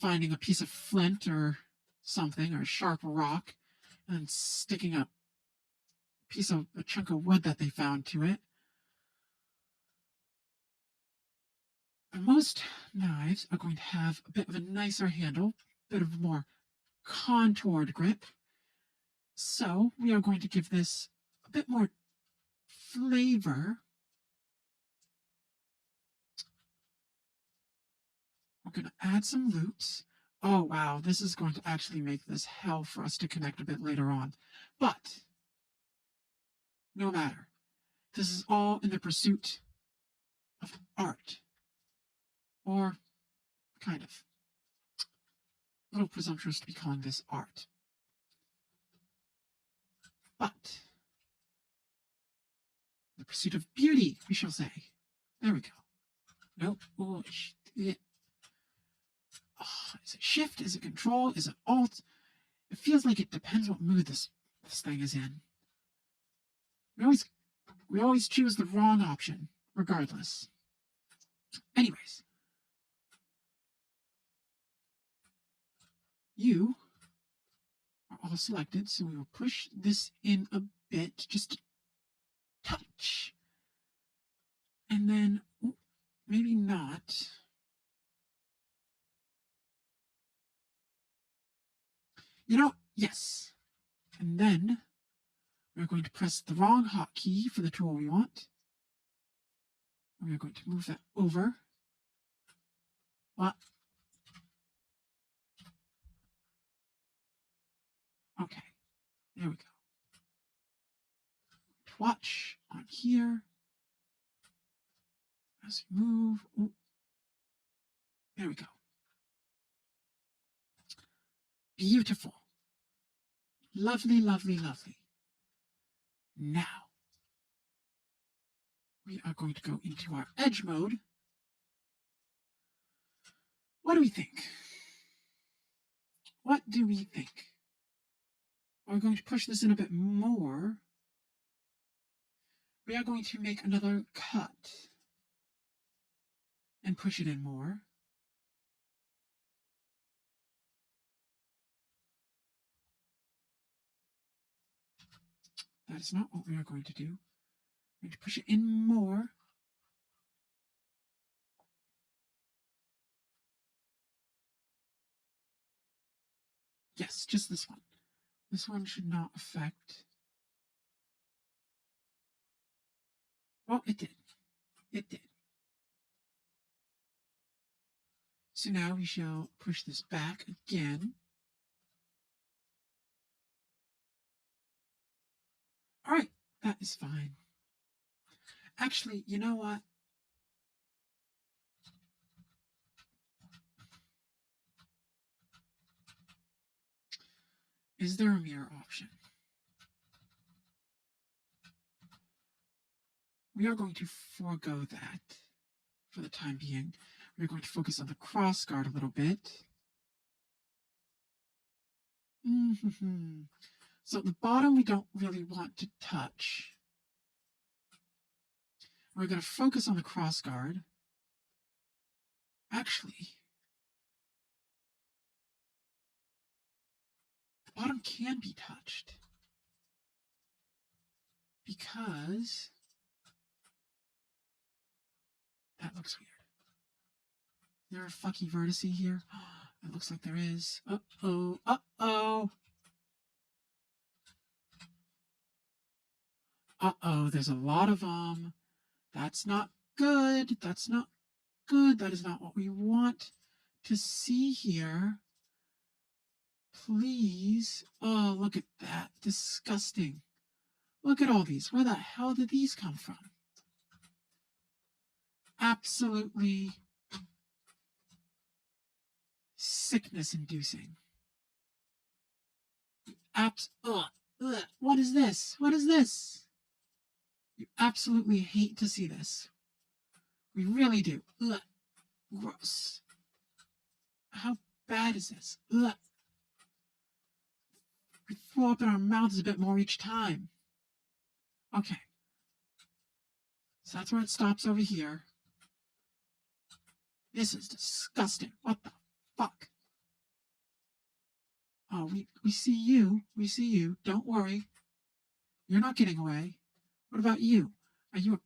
finding a piece of flint or something, or a sharp rock, and sticking a chunk of wood that they found to it. Most knives are going to have a bit of a nicer handle, a bit of a more contoured grip. So we are going to give this a bit more flavor. We're going to add some loops. Oh, wow, this is going to actually make this hell for us to connect a bit later on. But no matter. This is all in the pursuit of art. Or kind of. A little presumptuous to be calling this art. But The pursuit of beauty, we shall say. There we go. Nope. Oh, is it shift? Is it control? Is it alt? It feels like it depends what mood this thing is in. We always choose the wrong option, regardless. Anyways. You are all selected, so we will push this in a bit, just a touch. And then, maybe not. Yes. And then we're going to press the wrong hotkey for the tool we want. And we're going to move that over. What? Okay. There we go. Watch on here. As we move. Ooh. There we go. Beautiful. Lovely, lovely, lovely. Now, we are going to go into our edge mode. What do we think? What do we think? We're going to push this in a bit more. We are going to make another cut and push it in more. That is not what we are going to do. We're going to push it in more. Yes, just this one. This one should not affect. Well, it did. It did. So now we shall push this back again. All right, that is fine. Actually, you know what? Is there a mirror option? We are going to forego that for the time being. We're going to focus on the cross guard a little bit. So the bottom we don't really want to touch. We're going to focus on the cross guard. Actually, the bottom can be touched because that looks weird. Is there a fucking vertice here? It looks like there is. Uh-oh. Uh-oh. Uh-oh. There's a lot of them. That's not good. That's not good. That is not what we want to see here. Please. Oh, look at that. Disgusting. Look at all these. Where the hell did these come from? Absolutely sickness-inducing. What is this? What is this? You absolutely hate to see this. We really do. Ugh. Gross. How bad is this? Ugh. We throw up in our mouths a bit more each time. Okay. So that's where it stops over here. This is disgusting. What the fuck? Oh, we see you. We see you. Don't worry. You're not getting away. What about you? Are you a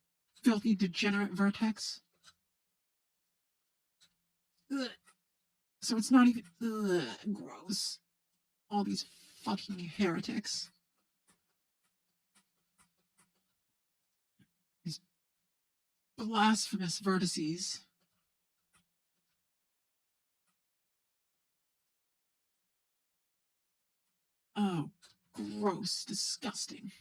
filthy, degenerate vertex? Ugh. So it's not even... Ugh, gross. All these fucking heretics. These blasphemous vertices. Oh, gross. Disgusting.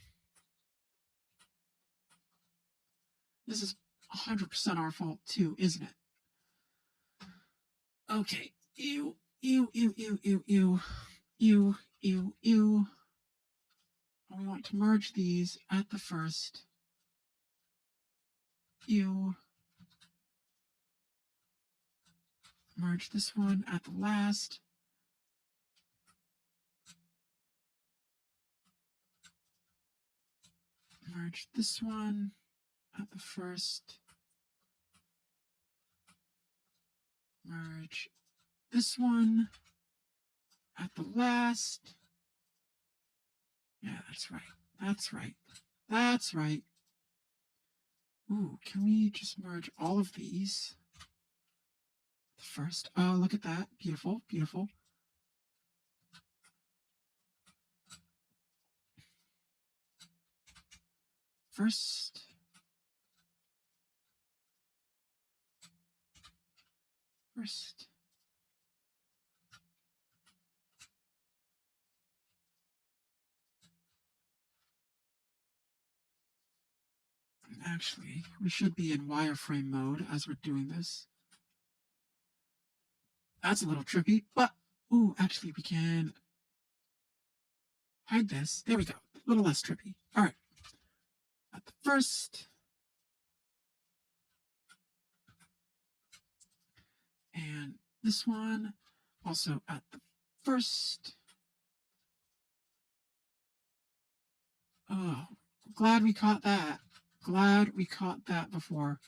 This is 100% our fault, too, isn't it? Okay. Ew, ew, ew, ew, ew, ew. Ew, ew, ew. We want to merge these at the first. You merge this one at the last. Merge this one at the first. Merge this one at the last. Yeah, that's right. That's right. That's right. Ooh, can we just merge all of these? First. Oh, look at that. Beautiful, beautiful. First. First. Actually, we should be in wireframe mode as we're doing this. That's a little trippy, but, ooh, actually we can hide this. There we go. A little less trippy. All right. At the first. And this one also at the first. Oh, glad we caught that. Glad we caught that before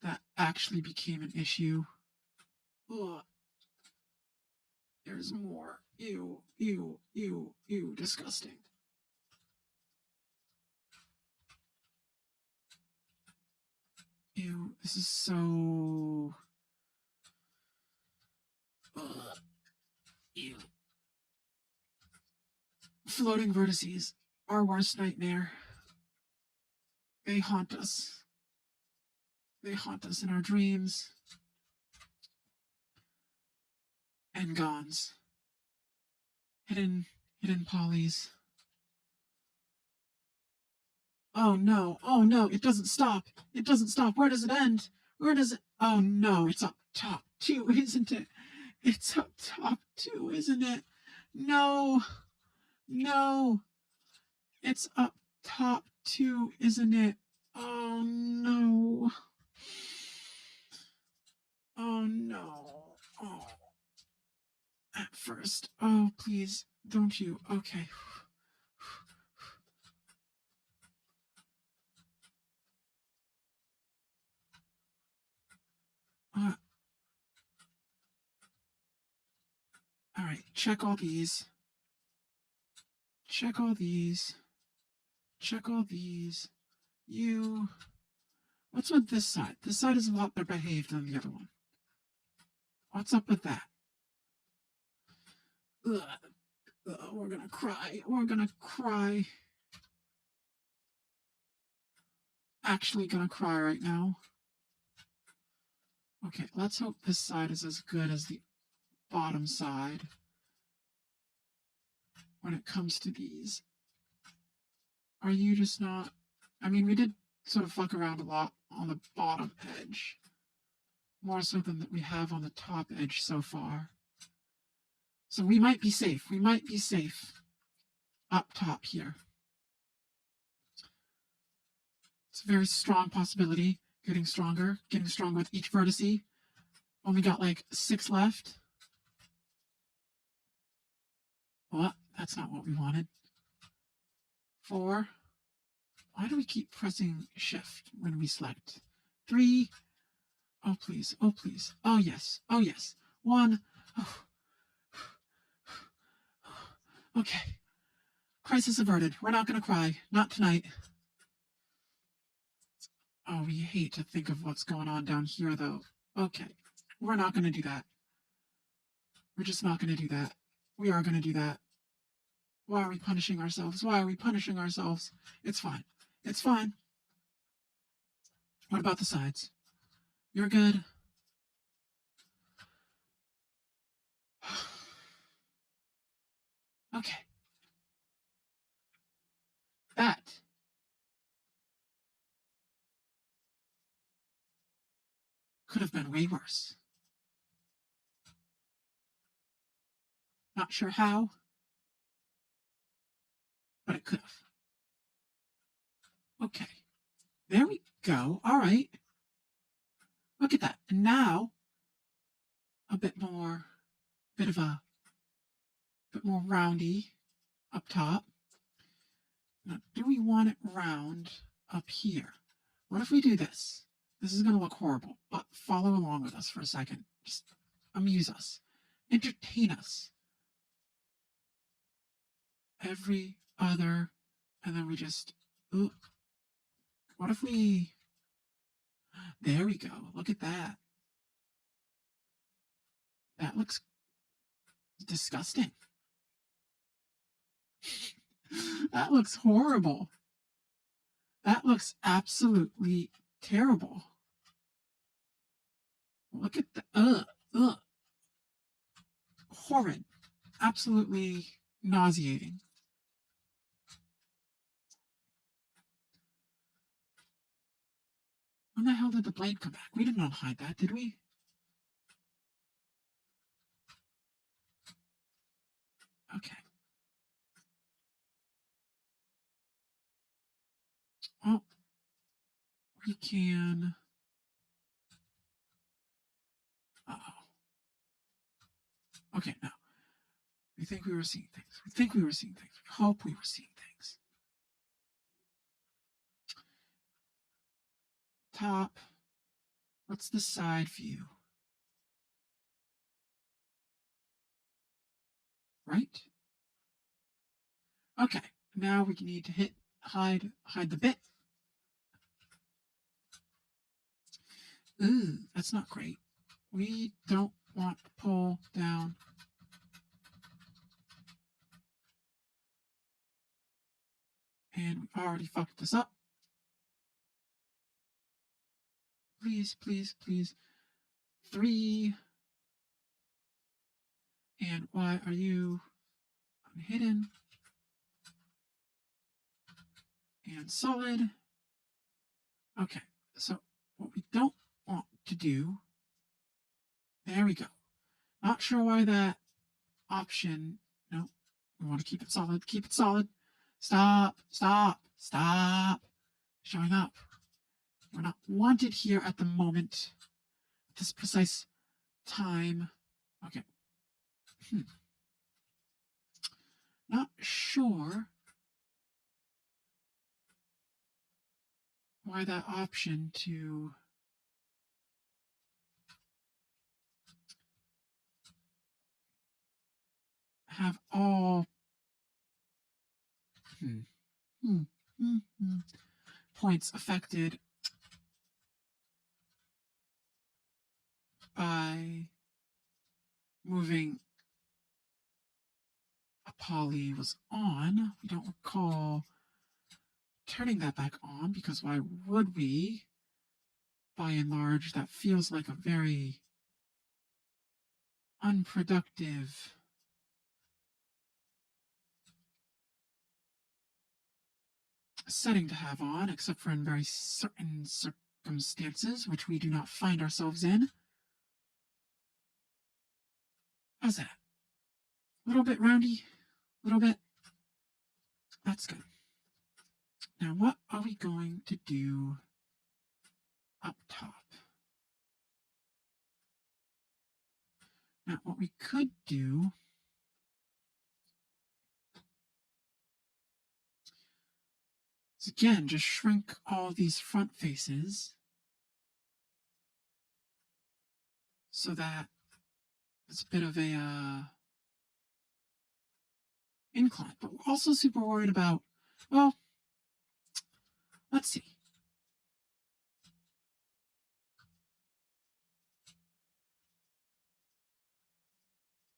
that actually became an issue. Ugh. There's more. Ew, ew, ew, ew. Disgusting. Ew, this is so... Ugh. Ew. Floating vertices, our worst nightmare. They haunt us. They haunt us in our dreams. And Gons. Hidden polys. Oh no, oh no, it doesn't stop. It doesn't stop. Where does it end? Where does it? Oh no, it's up top too, isn't it? It's up top too, isn't it? No, no, it's up top too, isn't it? Oh no. Oh no. Oh. At first. Oh, please, don't you? Okay. All right, check all these. Check all these. Check all these. You. What's with this side? This side is a lot better behaved than the other one. What's up with that? Ugh. Ugh, we're gonna cry. We're gonna cry. Actually gonna cry right now. Okay, let's hope this side is as good as the bottom side when it comes to these. Are you just not... I mean, we did sort of fuck around a lot on the bottom edge. More so than that we have on the top edge so far. So we might be safe. We might be safe up top here. It's a very strong possibility. Getting stronger with each vertice. Only got like 6 left. What? That's not what we wanted. 4. Why do we keep pressing shift when we select? 3. Oh, please. Oh, please. Oh, yes. Oh, yes. 1. Oh. Okay. Crisis averted. We're not going to cry. Not tonight. Oh, we hate to think of what's going on down here, though. Okay. We're not going to do that. We're just not going to do that. We are going to do that. Why are we punishing ourselves? Why are we punishing ourselves? It's fine. It's fine. What about the sides? You're good. Okay. That could have been way worse. Not sure how, but it could have. Okay. There we go. All right. Look at that. And now a bit more, bit of a bit more roundy up top. Now, do we want it round up here? What if we do this? This is going to look horrible, but follow along with us for a second. Just amuse us. Entertain us. Every other, and then we just, ooh, what if we, there we go. Look at that. That looks disgusting. That looks horrible. That looks absolutely terrible. Look at the, horrid. Absolutely nauseating. When the hell did the blade come back? We did not hide that, did we? Okay. Oh, we can. Uh-oh. Okay, now. We think we were seeing things. We think we were seeing things. We hope we were seeing things. Top. What's the side view? Right? Okay. Now we need to hide the bit. Ooh, that's not great. We don't want to pull down. And we already fucked this up. Please, please, please. 3. And why are you hidden? And solid. Okay, so what we don't want to do, there we go. Not sure why that option, no, we want to keep it solid, keep it solid. Stop, stop, stop showing up. We're not wanted here at the moment, at this precise time. Okay. Not sure why that option to have all points affected by moving a poly was on. We don't recall turning that back on because why would we? By and large, that feels like a very unproductive setting to have on, except for in very certain circumstances, which we do not find ourselves in. How's that? A little bit roundy? A little bit? That's good. Now, what are we going to do up top? Now, what we could do is, again, just shrink all these front faces so that it's a bit of a incline. But we're also super worried about, well, let's see.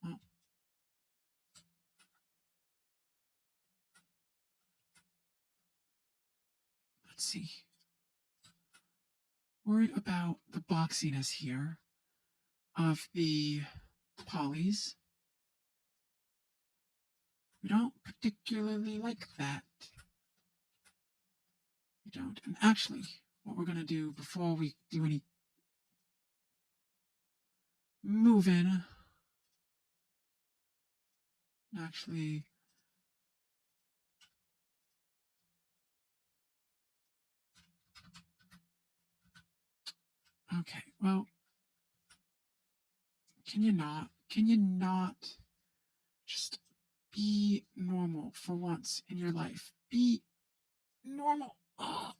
Well, let's see. Worried about the boxiness here of the polys. We don't particularly like that. We don't. And actually, what we're going to do before we do any moving, actually, Okay, well, can you not just be normal for once in your life? Be normal. Oh.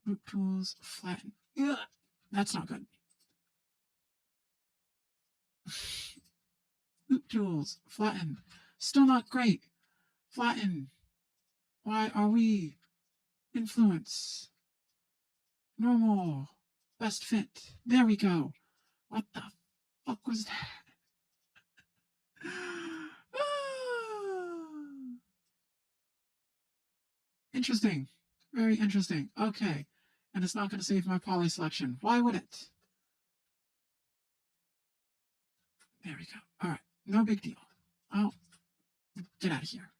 Group tools, flatten. Ugh, that's not good. Group tools, flatten. Still not great. Flatten. Why are we? Influence. Normal. Best fit. There we go. What the fuck was that? Interesting. Very interesting. Okay. And it's not going to save my poly selection. Why would it? There we go. All right. No big deal. Oh, get out of here.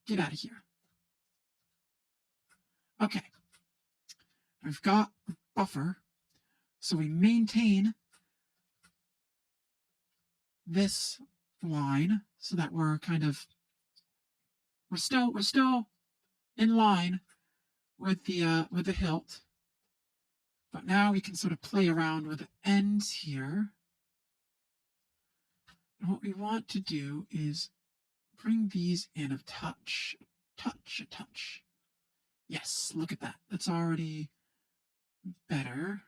Get out of here. Okay. We've got a buffer. So we maintain this line so that we're still in line with the hilt. But now we can sort of play around with the ends here. And what we want to do is bring these in a touch. A touch. Yes, look at that. That's already better.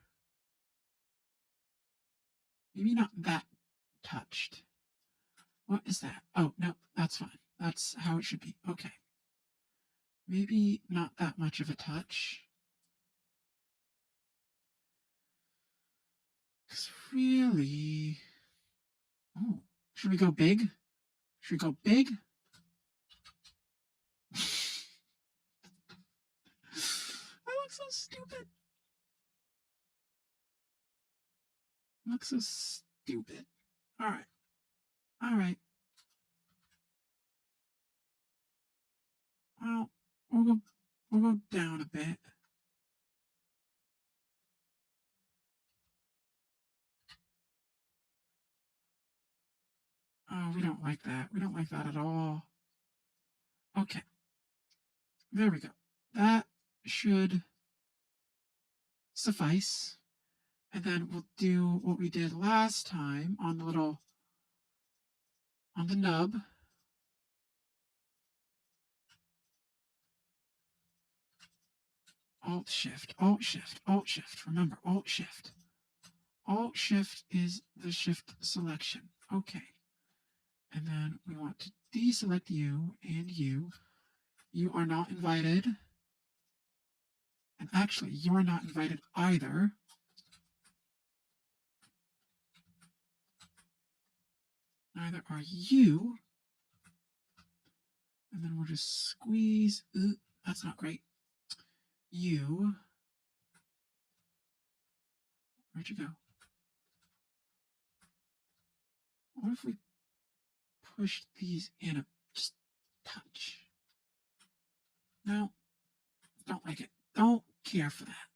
Maybe not that touched. What is that? Oh, no, that's fine. That's how it should be. Okay. Maybe not that much of a touch. Because really... Oh, should we go big? Should we go big? I look so stupid. I look so stupid. All right. All right. Well, we'll go down a bit. Oh, we don't like that. We don't like that at all. Okay. There we go. That should suffice. And then we'll do what we did last time on the nub. Alt Shift, Alt Shift, Alt Shift. Remember, Alt Shift. Alt Shift is the shift selection. Okay. And then we want to deselect you and you. You are not invited. And actually, you are not invited either. Neither are you. And then we'll just squeeze. Ooh, that's not great. You. Where'd you go? What if we push these in a just touch? No, don't like it. Don't care for that.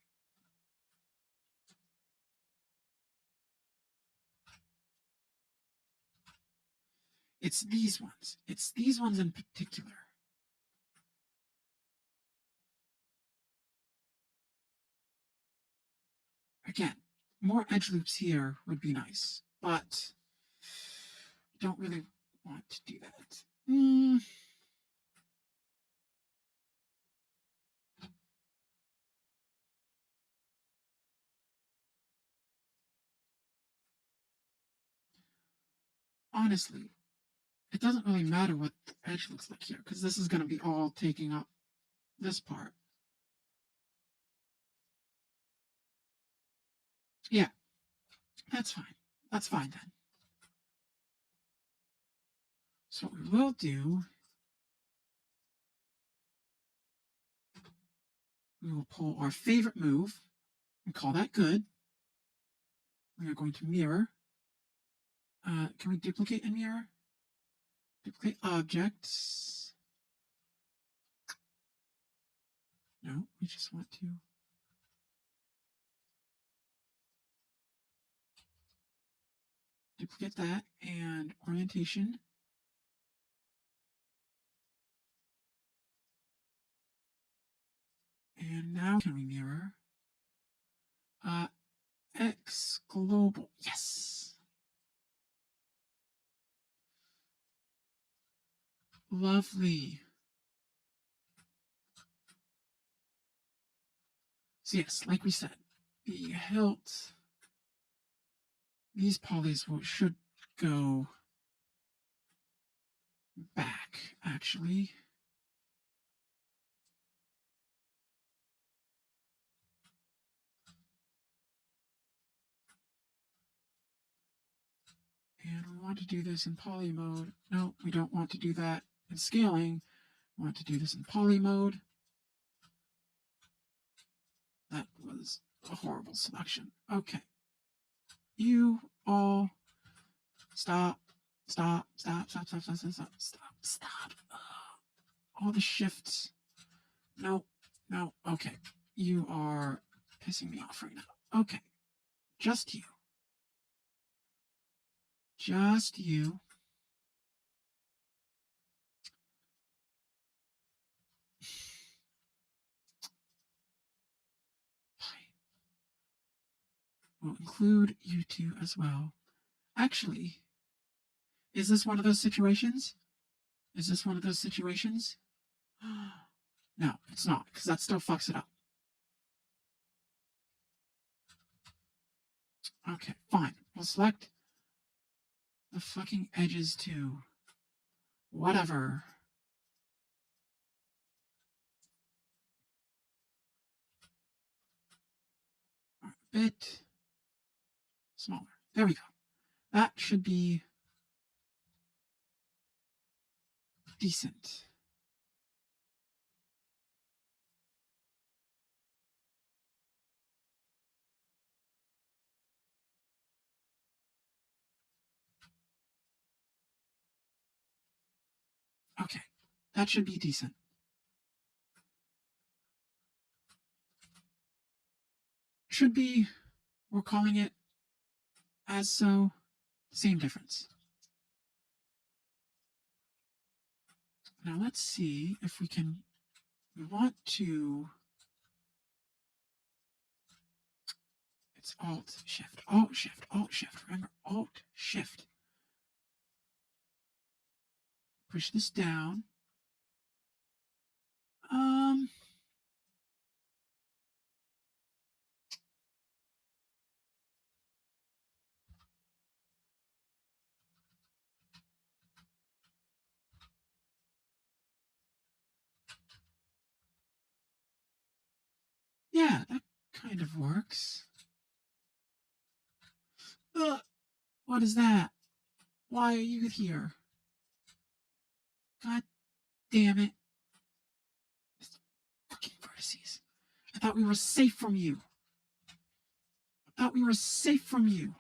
It's these ones. It's these ones in particular. Again, more edge loops here would be nice, but I don't really want to do that. Honestly, it doesn't really matter what the edge looks like here, because this is going to be all taking up this part. Yeah, that's fine. That's fine then. So what we will do, we will pull our favorite move and call that good. We are going to mirror. Can we duplicate and mirror? Duplicate objects. No, we just want to duplicate that and orientation. And now can we mirror? X global. Yes. Lovely. So yes, like we said, the hilt, these polys should go back, actually. And we want to do this in poly mode. No, we don't want to do that in scaling. We want to do this in poly mode. That was a horrible selection. Okay. You all stop, stop, stop, stop, stop, stop, stop, stop, stop, stop. All the shifts. No, no, okay. You are pissing me off right now. Okay. Just you. Just you. Fine. We'll include you two as well. Actually, is this one of those situations? Is this one of those situations? No, it's not, because that still fucks it up. Okay, fine. We'll select the fucking edges too. Whatever. A bit smaller. There we go. That should be decent. Okay, that should be decent. Should be, we're calling it as so, same difference. Now let's see if we can, we want to, it's Alt Shift, Alt Shift, Alt Shift. Remember, Alt Shift. Push this down. Um, yeah, that kind of works. What is that? Why are you here? God damn it. Fucking vertices. I thought we were safe from you. I thought we were safe from you.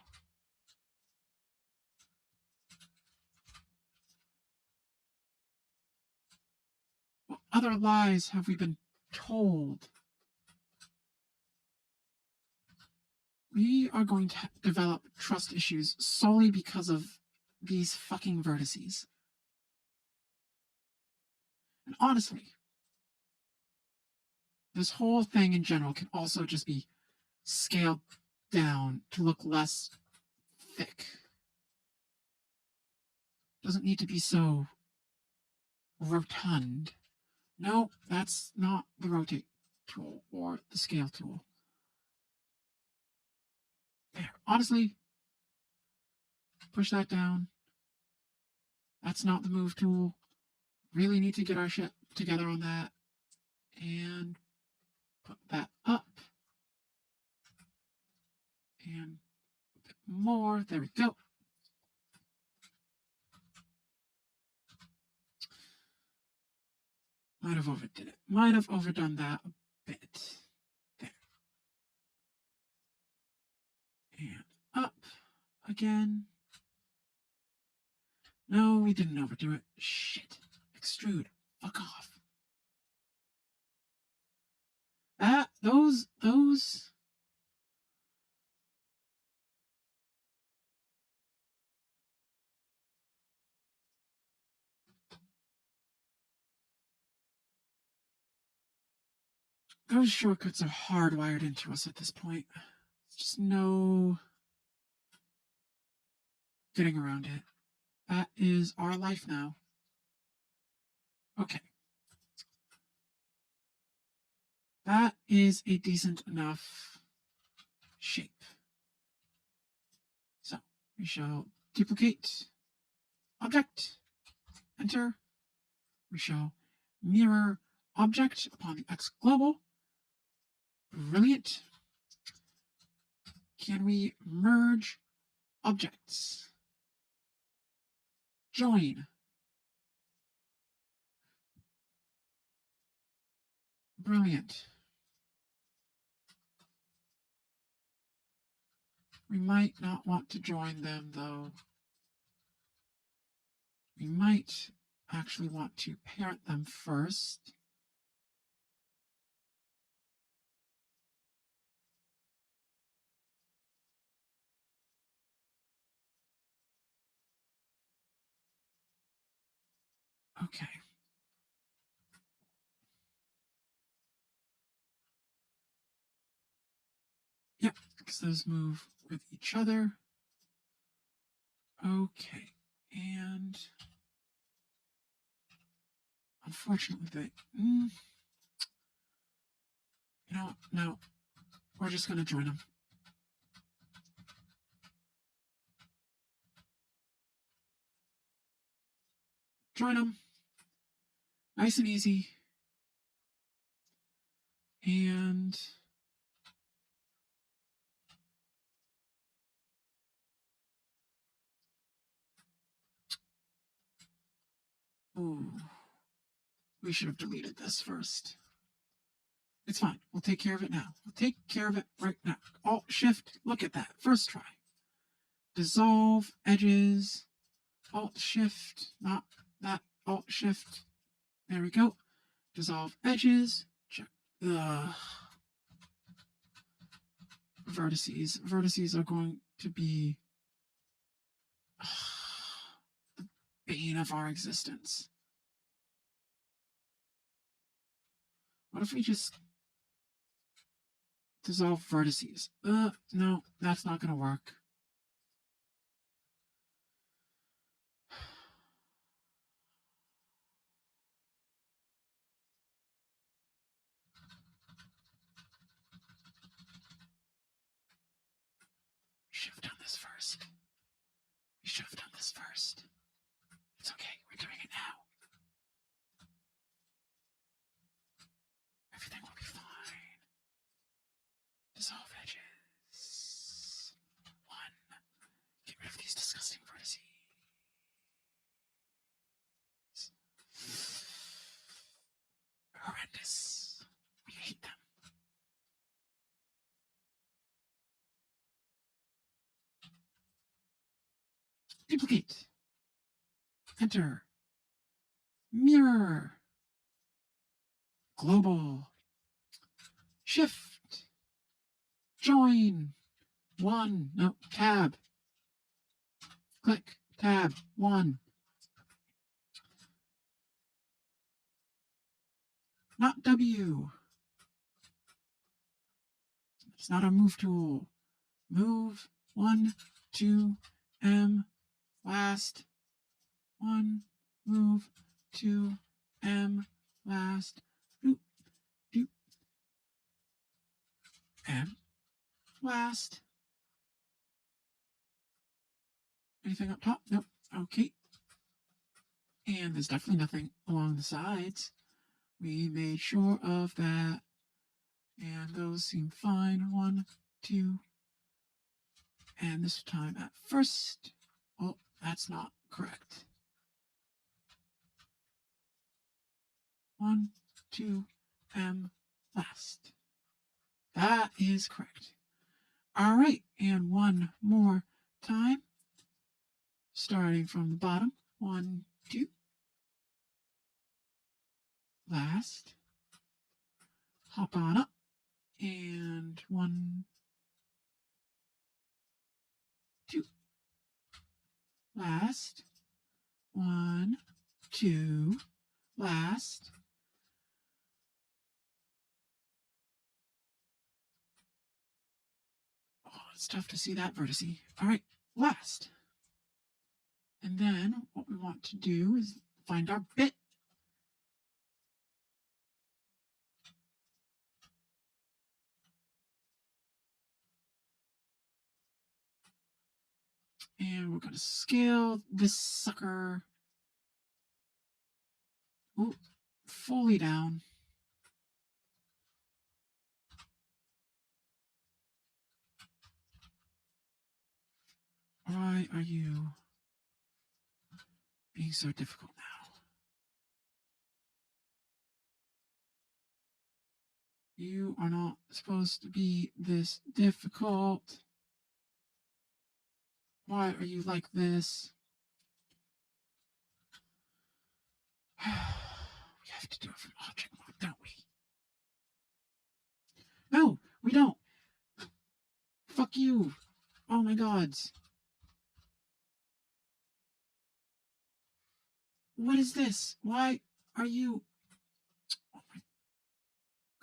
What other lies have we been told? We are going to develop trust issues solely because of these fucking vertices. And honestly, this whole thing in general can also just be scaled down to look less thick. Doesn't need to be so rotund. No, that's not the rotate tool or the scale tool. There. Honestly, push that down. That's not the move tool. Really need to get our shit together on that. And put that up. And a bit more. There we go. Might have overdid it. Might have overdone that a bit. There. And up again. No, we didn't overdo it. Shit. Extrude. Fuck off. Those Those shortcuts are hardwired into us at this point. There's just no getting around it. That is our life now. Okay. That is a decent enough shape. So we shall duplicate object, enter. We shall mirror object upon the X global. Brilliant. Can we merge objects? Join. Brilliant. We might not want to join them, though. We might actually want to parent them first. Okay. Yep, because those move with each other. Okay, and unfortunately, no, we're just going to join them. Join them. Nice and easy. And ooh, we should have deleted this first. It's fine. We'll take care of it now. We'll take care of it right now. Alt Shift. Look at that. First try. Dissolve edges. Alt Shift. Not that. Alt Shift. There we go. Dissolve edges. Check. Ugh. Vertices. Vertices are going to be the bane of our existence. What if we just dissolve vertices? No, that's not going to work. We should have done this first. We should have done this first. It's okay. We're doing it now. Everything will be fine. Dissolve edges. 1. Get rid of these disgusting vertices. Horrendous. We hate them. Duplicate. Enter. Mirror. Global. Shift. Join. 1. No, tab. Click. Tab. 1. Not W. It's not a move tool. Move. 1, 2, M. Last. 1. Move. 2, M. Last. Doop. Doop. M. Last. Anything up top? Nope. Okay. And there's definitely nothing along the sides. We made sure of that. And those seem fine. 1, 2. And this time at first. Oh, that's not correct. 1, 2, M last. That is correct. All right. And one more time. Starting from the bottom. 1, 2. Last. Hop on up. And 1, 2. Last. 1, 2. Last. it's tough to see that vertice. All right, last. And then what we want to do is find our bit. And we're going to scale this sucker fully down. Why are you being so difficult now? You are not supposed to be this difficult. Why are you like this? We have to do it from object mode, don't we? No, we don't. Fuck you. Oh my gods. What is this? Why are you... Oh my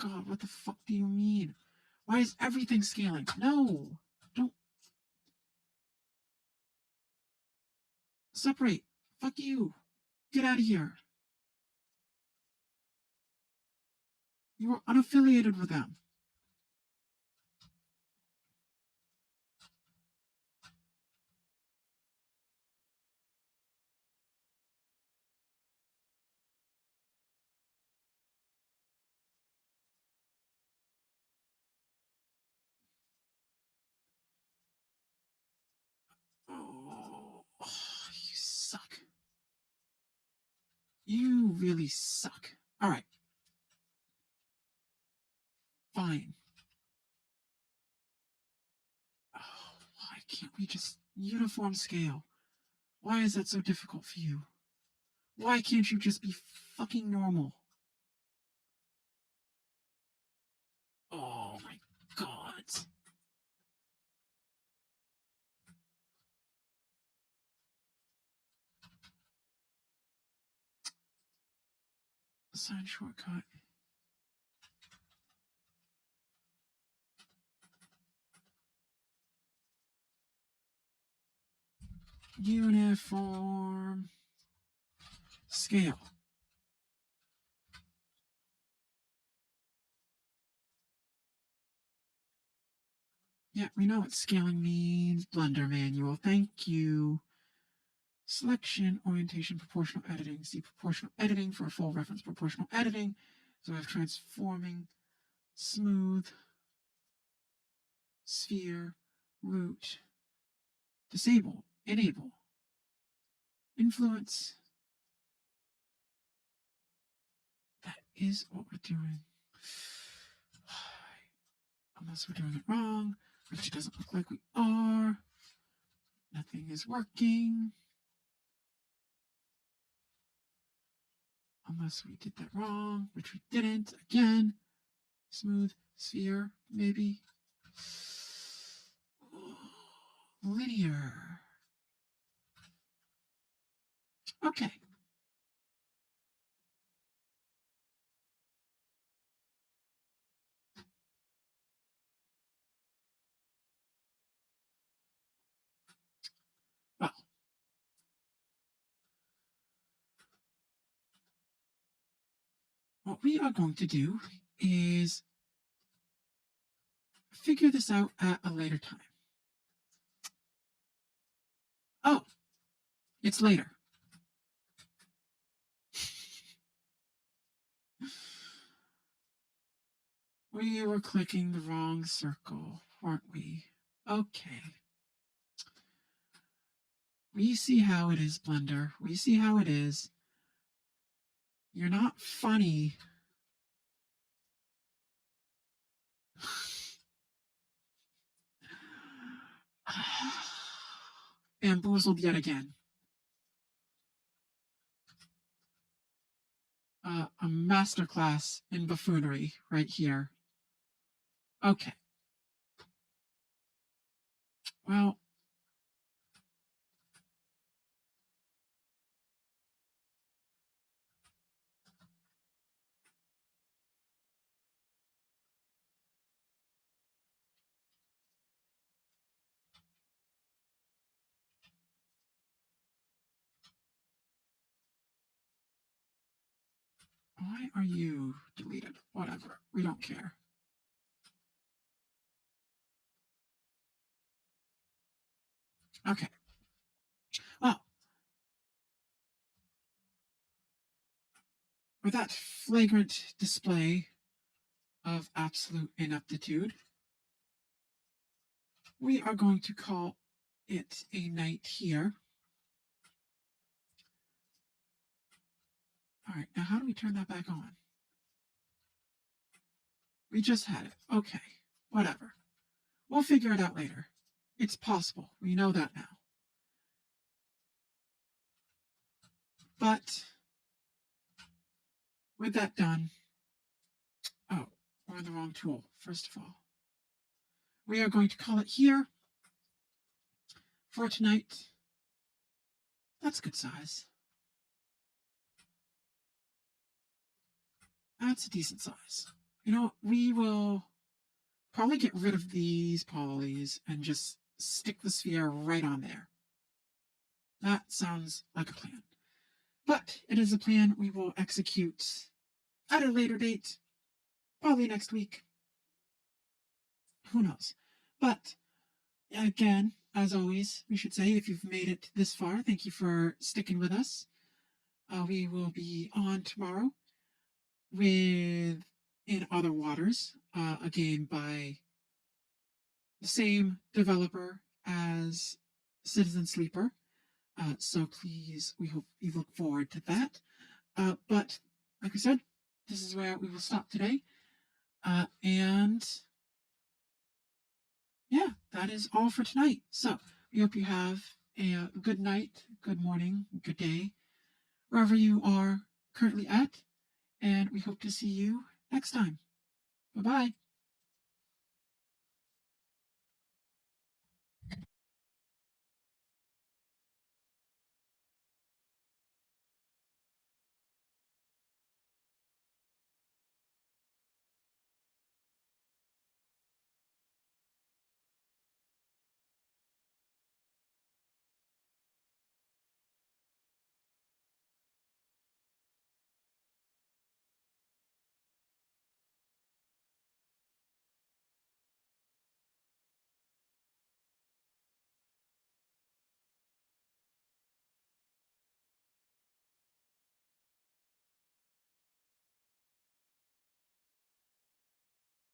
god, what the fuck do you mean? Why is everything scaling? No! Don't... Separate! Fuck you! Get out of here! You are unaffiliated with them. Oh, you suck. You really suck. Alright. Fine. Oh, why can't we just uniform scale? Why is that so difficult for you? Why can't you just be fucking normal? Oh my god. Assign shortcut. Uniform scale. Yeah, we know what scaling means. Blender manual. Thank you. Selection, orientation, proportional editing. See proportional editing for a full reference. Proportional editing. So we have transforming, smooth, sphere, root, disable, enable, influence. That is what we're doing. Unless we're doing it wrong, which it doesn't look like we are. Nothing is working. Unless we did that wrong, which we didn't. Again, smooth sphere, maybe. Linear. Okay. Well, what we are going to do is figure this out at a later time. Oh, it's later. We were clicking the wrong circle, weren't we? Okay. We see how it is, Blender. We see how it is. You're not funny. Bamboozled yet again. A masterclass in buffoonery right here. Okay. Well, Why are you deleted? Whatever. We don't care. Okay. Well, with that flagrant display of absolute ineptitude, we are going to call it a night here. All right, now how do we turn that back on? We just had it. Okay, whatever. We'll figure it out later. It's possible. We know that now. But with that done, oh, we're on the wrong tool, first of all. We are going to call it here for tonight. That's a good size. That's a decent size. You know, we will probably get rid of these polys and just stick the sphere right on there. That sounds like a plan. But it is a plan we will execute at a later date, probably next week. Who knows? But again, as always, we should say if you've made it this far, thank you for sticking with us. We will be on tomorrow with In Other Waters, a game by the same developer as Citizen Sleeper. So please, we hope you look forward to that. But like I said, this is where we will stop today. And yeah, that is all for tonight. So we hope you have a good night, good morning, good day, wherever you are currently at. And we hope to see you next time. Bye bye.